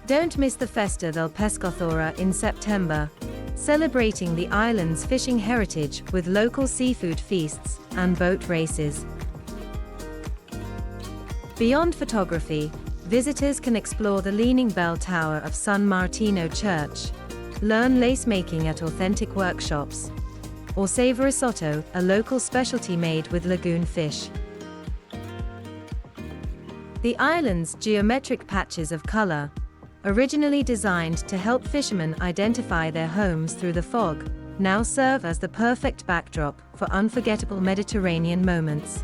Don't miss the Festa del Pescatore in September, celebrating the island's fishing heritage with local seafood feasts and boat races. Beyond photography, visitors can explore the Leaning Bell Tower of San Martino Church, learn lace-making at authentic workshops, or savor risotto, a local specialty made with lagoon fish. The island's geometric patches of color, originally designed to help fishermen identify their homes through the fog, now serve as the perfect backdrop for unforgettable Mediterranean moments.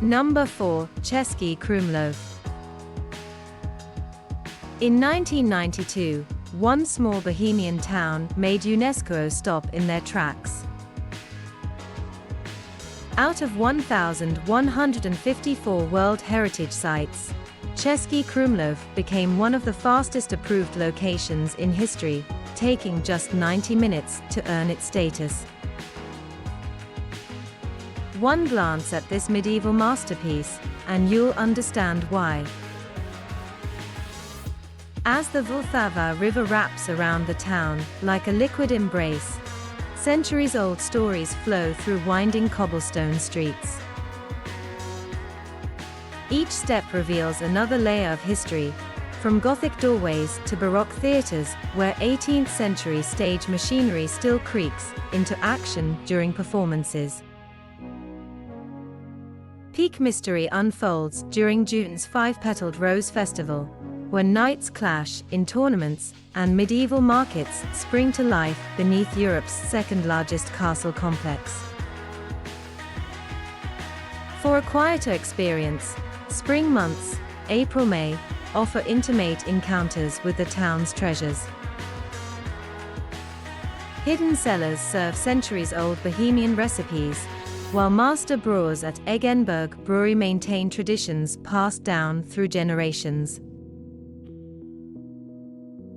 Number 4. Český Krumlov. In 1992, one small Bohemian town made UNESCO stop in their tracks. Out of 1,154 World Heritage Sites, Český Krumlov became one of the fastest approved locations in history, taking just 90 minutes to earn its status. One glance at this medieval masterpiece, and you'll understand why. As the Vltava River wraps around the town like a liquid embrace, centuries-old stories flow through winding cobblestone streets. Each step reveals another layer of history, from Gothic doorways to Baroque theaters where 18th century stage machinery still creaks into action during performances. Peak mystery unfolds during June's Five-Petaled Rose Festival, when knights clash in tournaments and medieval markets spring to life beneath Europe's second-largest castle complex. For a quieter experience, spring months, April-May, offer intimate encounters with the town's treasures. Hidden cellars serve centuries-old Bohemian recipes, while master brewers at Eggenberg Brewery maintain traditions passed down through generations.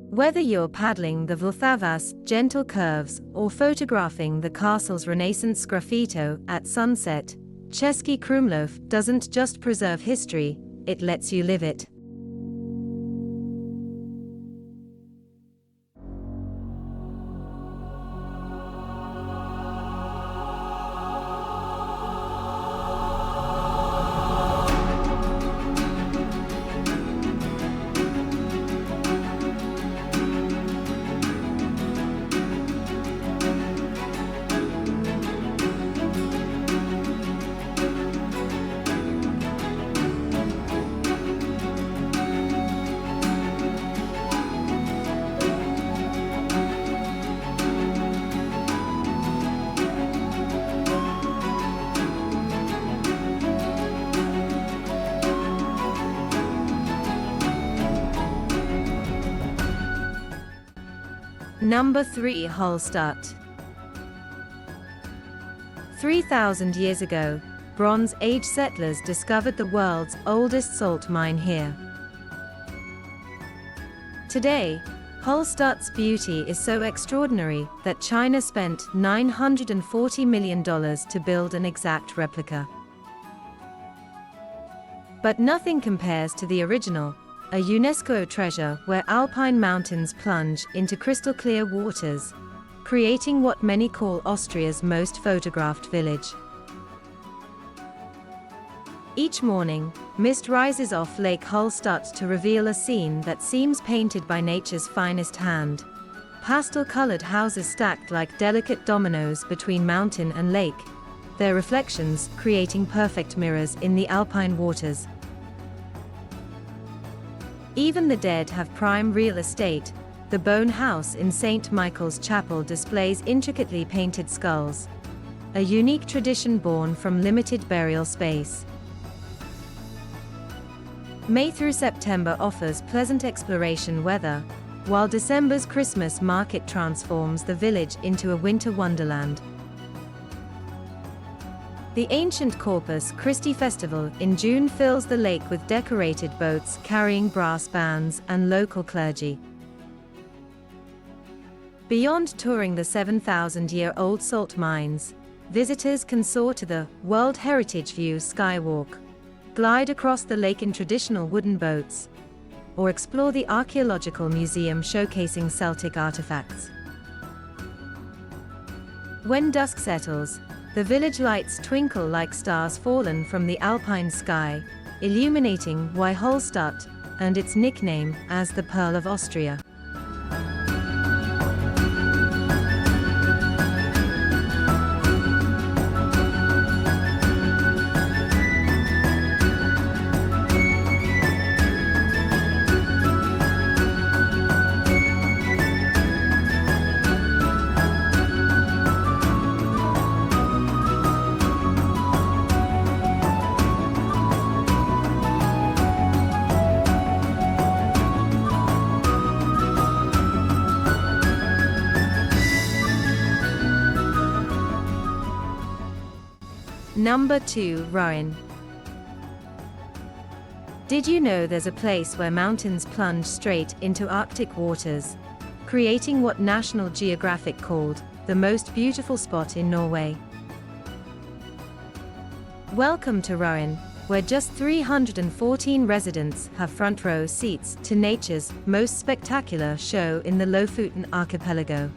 Whether you're paddling the Vltava's gentle curves or photographing the castle's Renaissance sgraffito at sunset, Český Krumlov doesn't just preserve history, it lets you live it. Number 3. Hallstatt. 3,000 years ago, Bronze Age settlers discovered the world's oldest salt mine here. Today, Hallstatt's beauty is so extraordinary that China spent $940 million to build an exact replica. But nothing compares to the original, a UNESCO treasure where alpine mountains plunge into crystal-clear waters, creating what many call Austria's most photographed village. Each morning, mist rises off Lake Hallstatt to reveal a scene that seems painted by nature's finest hand. Pastel-colored houses stacked like delicate dominoes between mountain and lake, their reflections creating perfect mirrors in the alpine waters. Even the dead have prime real estate. The Bone House in St. Michael's Chapel displays intricately painted skulls, a unique tradition born from limited burial space. May through September offers pleasant exploration weather, while December's Christmas market transforms the village into a winter wonderland. The ancient Corpus Christi festival in June fills the lake with decorated boats carrying brass bands and local clergy. Beyond touring the 7,000-year-old salt mines, visitors can soar to the World Heritage View Skywalk, glide across the lake in traditional wooden boats, or explore the archaeological museum showcasing Celtic artifacts. When dusk settles, the village lights twinkle like stars fallen from the alpine sky, illuminating why Hallstatt earned its nickname as the Pearl of Austria. Number 2. Rovinj. Did you know there's a place where mountains plunge straight into Arctic waters, creating what National Geographic called the most beautiful spot in Norway? Welcome to Rovinj, where just 314 residents have front row seats to nature's most spectacular show in the Lofoten archipelago.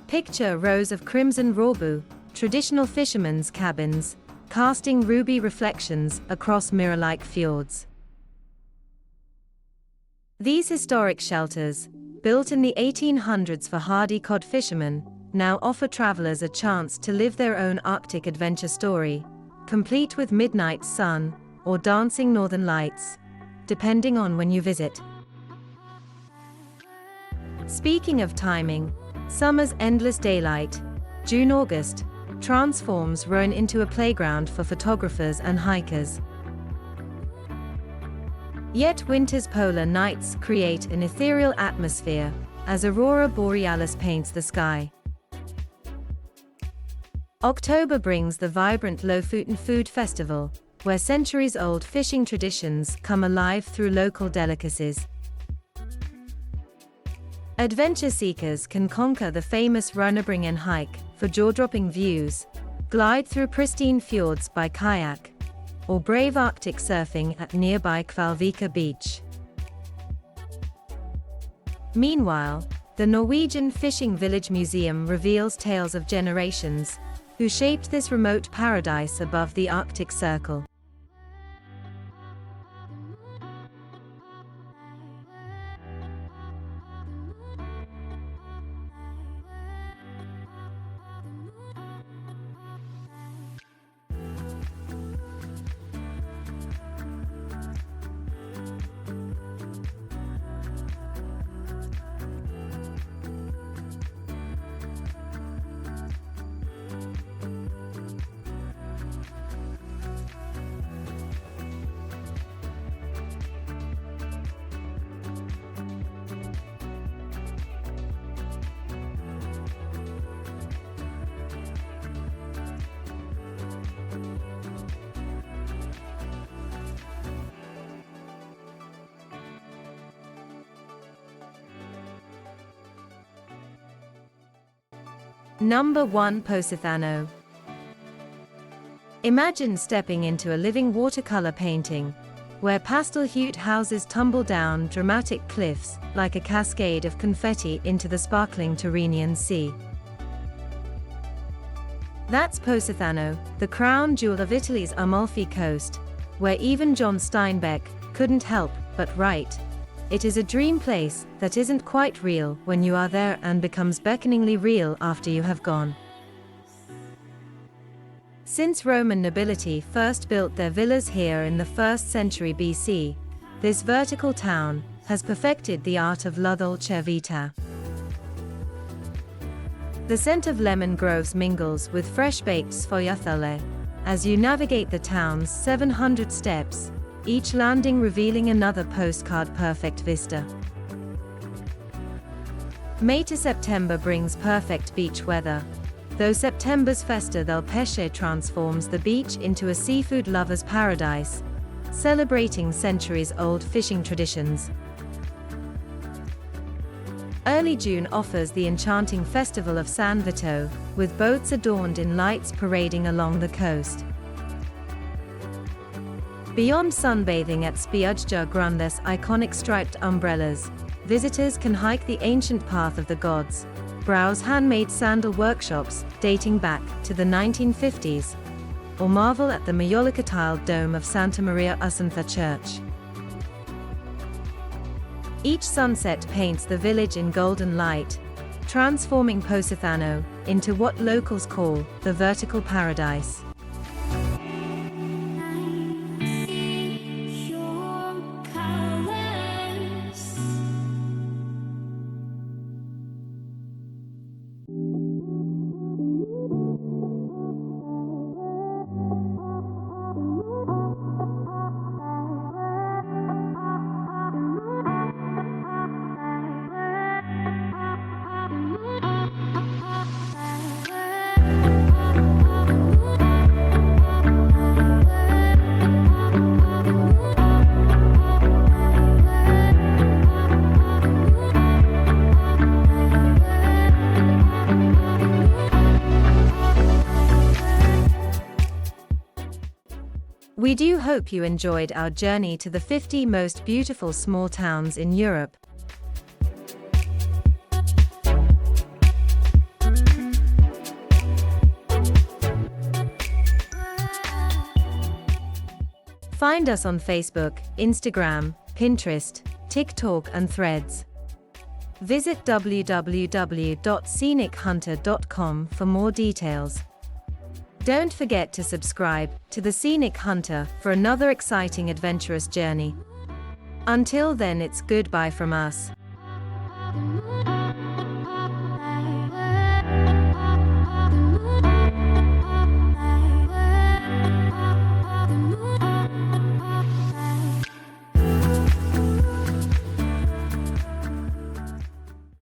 Picture rows of crimson rawbue, traditional fishermen's cabins, casting ruby reflections across mirror-like fjords. These historic shelters, built in the 1800s for hardy cod fishermen, now offer travelers a chance to live their own Arctic adventure story, complete with midnight sun or dancing northern lights, depending on when you visit. Speaking of timing, summer's endless daylight, June-August, transforms Rovinj into a playground for photographers and hikers. Yet winter's polar nights create an ethereal atmosphere, as Aurora Borealis paints the sky. October brings the vibrant Lofoten Food Festival, where centuries-old fishing traditions come alive through local delicacies. Adventure seekers can conquer the famous Rocamadour hike for jaw-dropping views, glide through pristine fjords by kayak, or brave Arctic surfing at nearby Kvalvika Beach. Meanwhile, the Norwegian Fishing Village Museum reveals tales of generations who shaped this remote paradise above the Arctic Circle. Number 1. Positano. Imagine stepping into a living watercolor painting, where pastel-hued houses tumble down dramatic cliffs like a cascade of confetti into the sparkling Tyrrhenian Sea. That's Positano, the crown jewel of Italy's Amalfi Coast, where even John Steinbeck couldn't help but write, "It is a dream place that isn't quite real when you are there and becomes beckoningly real after you have gone." Since Roman nobility first built their villas here in the 1st century BC, this vertical town has perfected the art of la dolce vita. The scent of lemon groves mingles with fresh-baked sfogliatelle as you navigate the town's 700 steps, each landing revealing another postcard-perfect vista. May to September brings perfect beach weather, though September's Festa del Pesce transforms the beach into a seafood lover's paradise, celebrating centuries-old fishing traditions. Early June offers the enchanting festival of San Vito, with boats adorned in lights parading along the coast. Beyond sunbathing at Spiaggia Grande's iconic striped umbrellas, visitors can hike the ancient Path of the Gods, browse handmade sandal workshops dating back to the 1950s, or marvel at the Majolica-tiled dome of Santa Maria Assunta Church. Each sunset paints the village in golden light, transforming Positano into what locals call the vertical paradise. We do hope you enjoyed our journey to the 50 most beautiful small towns in Europe. Find us on Facebook, Instagram, Pinterest, TikTok and Threads. Visit www.scenichunter.com for more details. Don't forget to subscribe to the Scenic Hunter for another exciting adventurous journey. Until then, it's goodbye from us.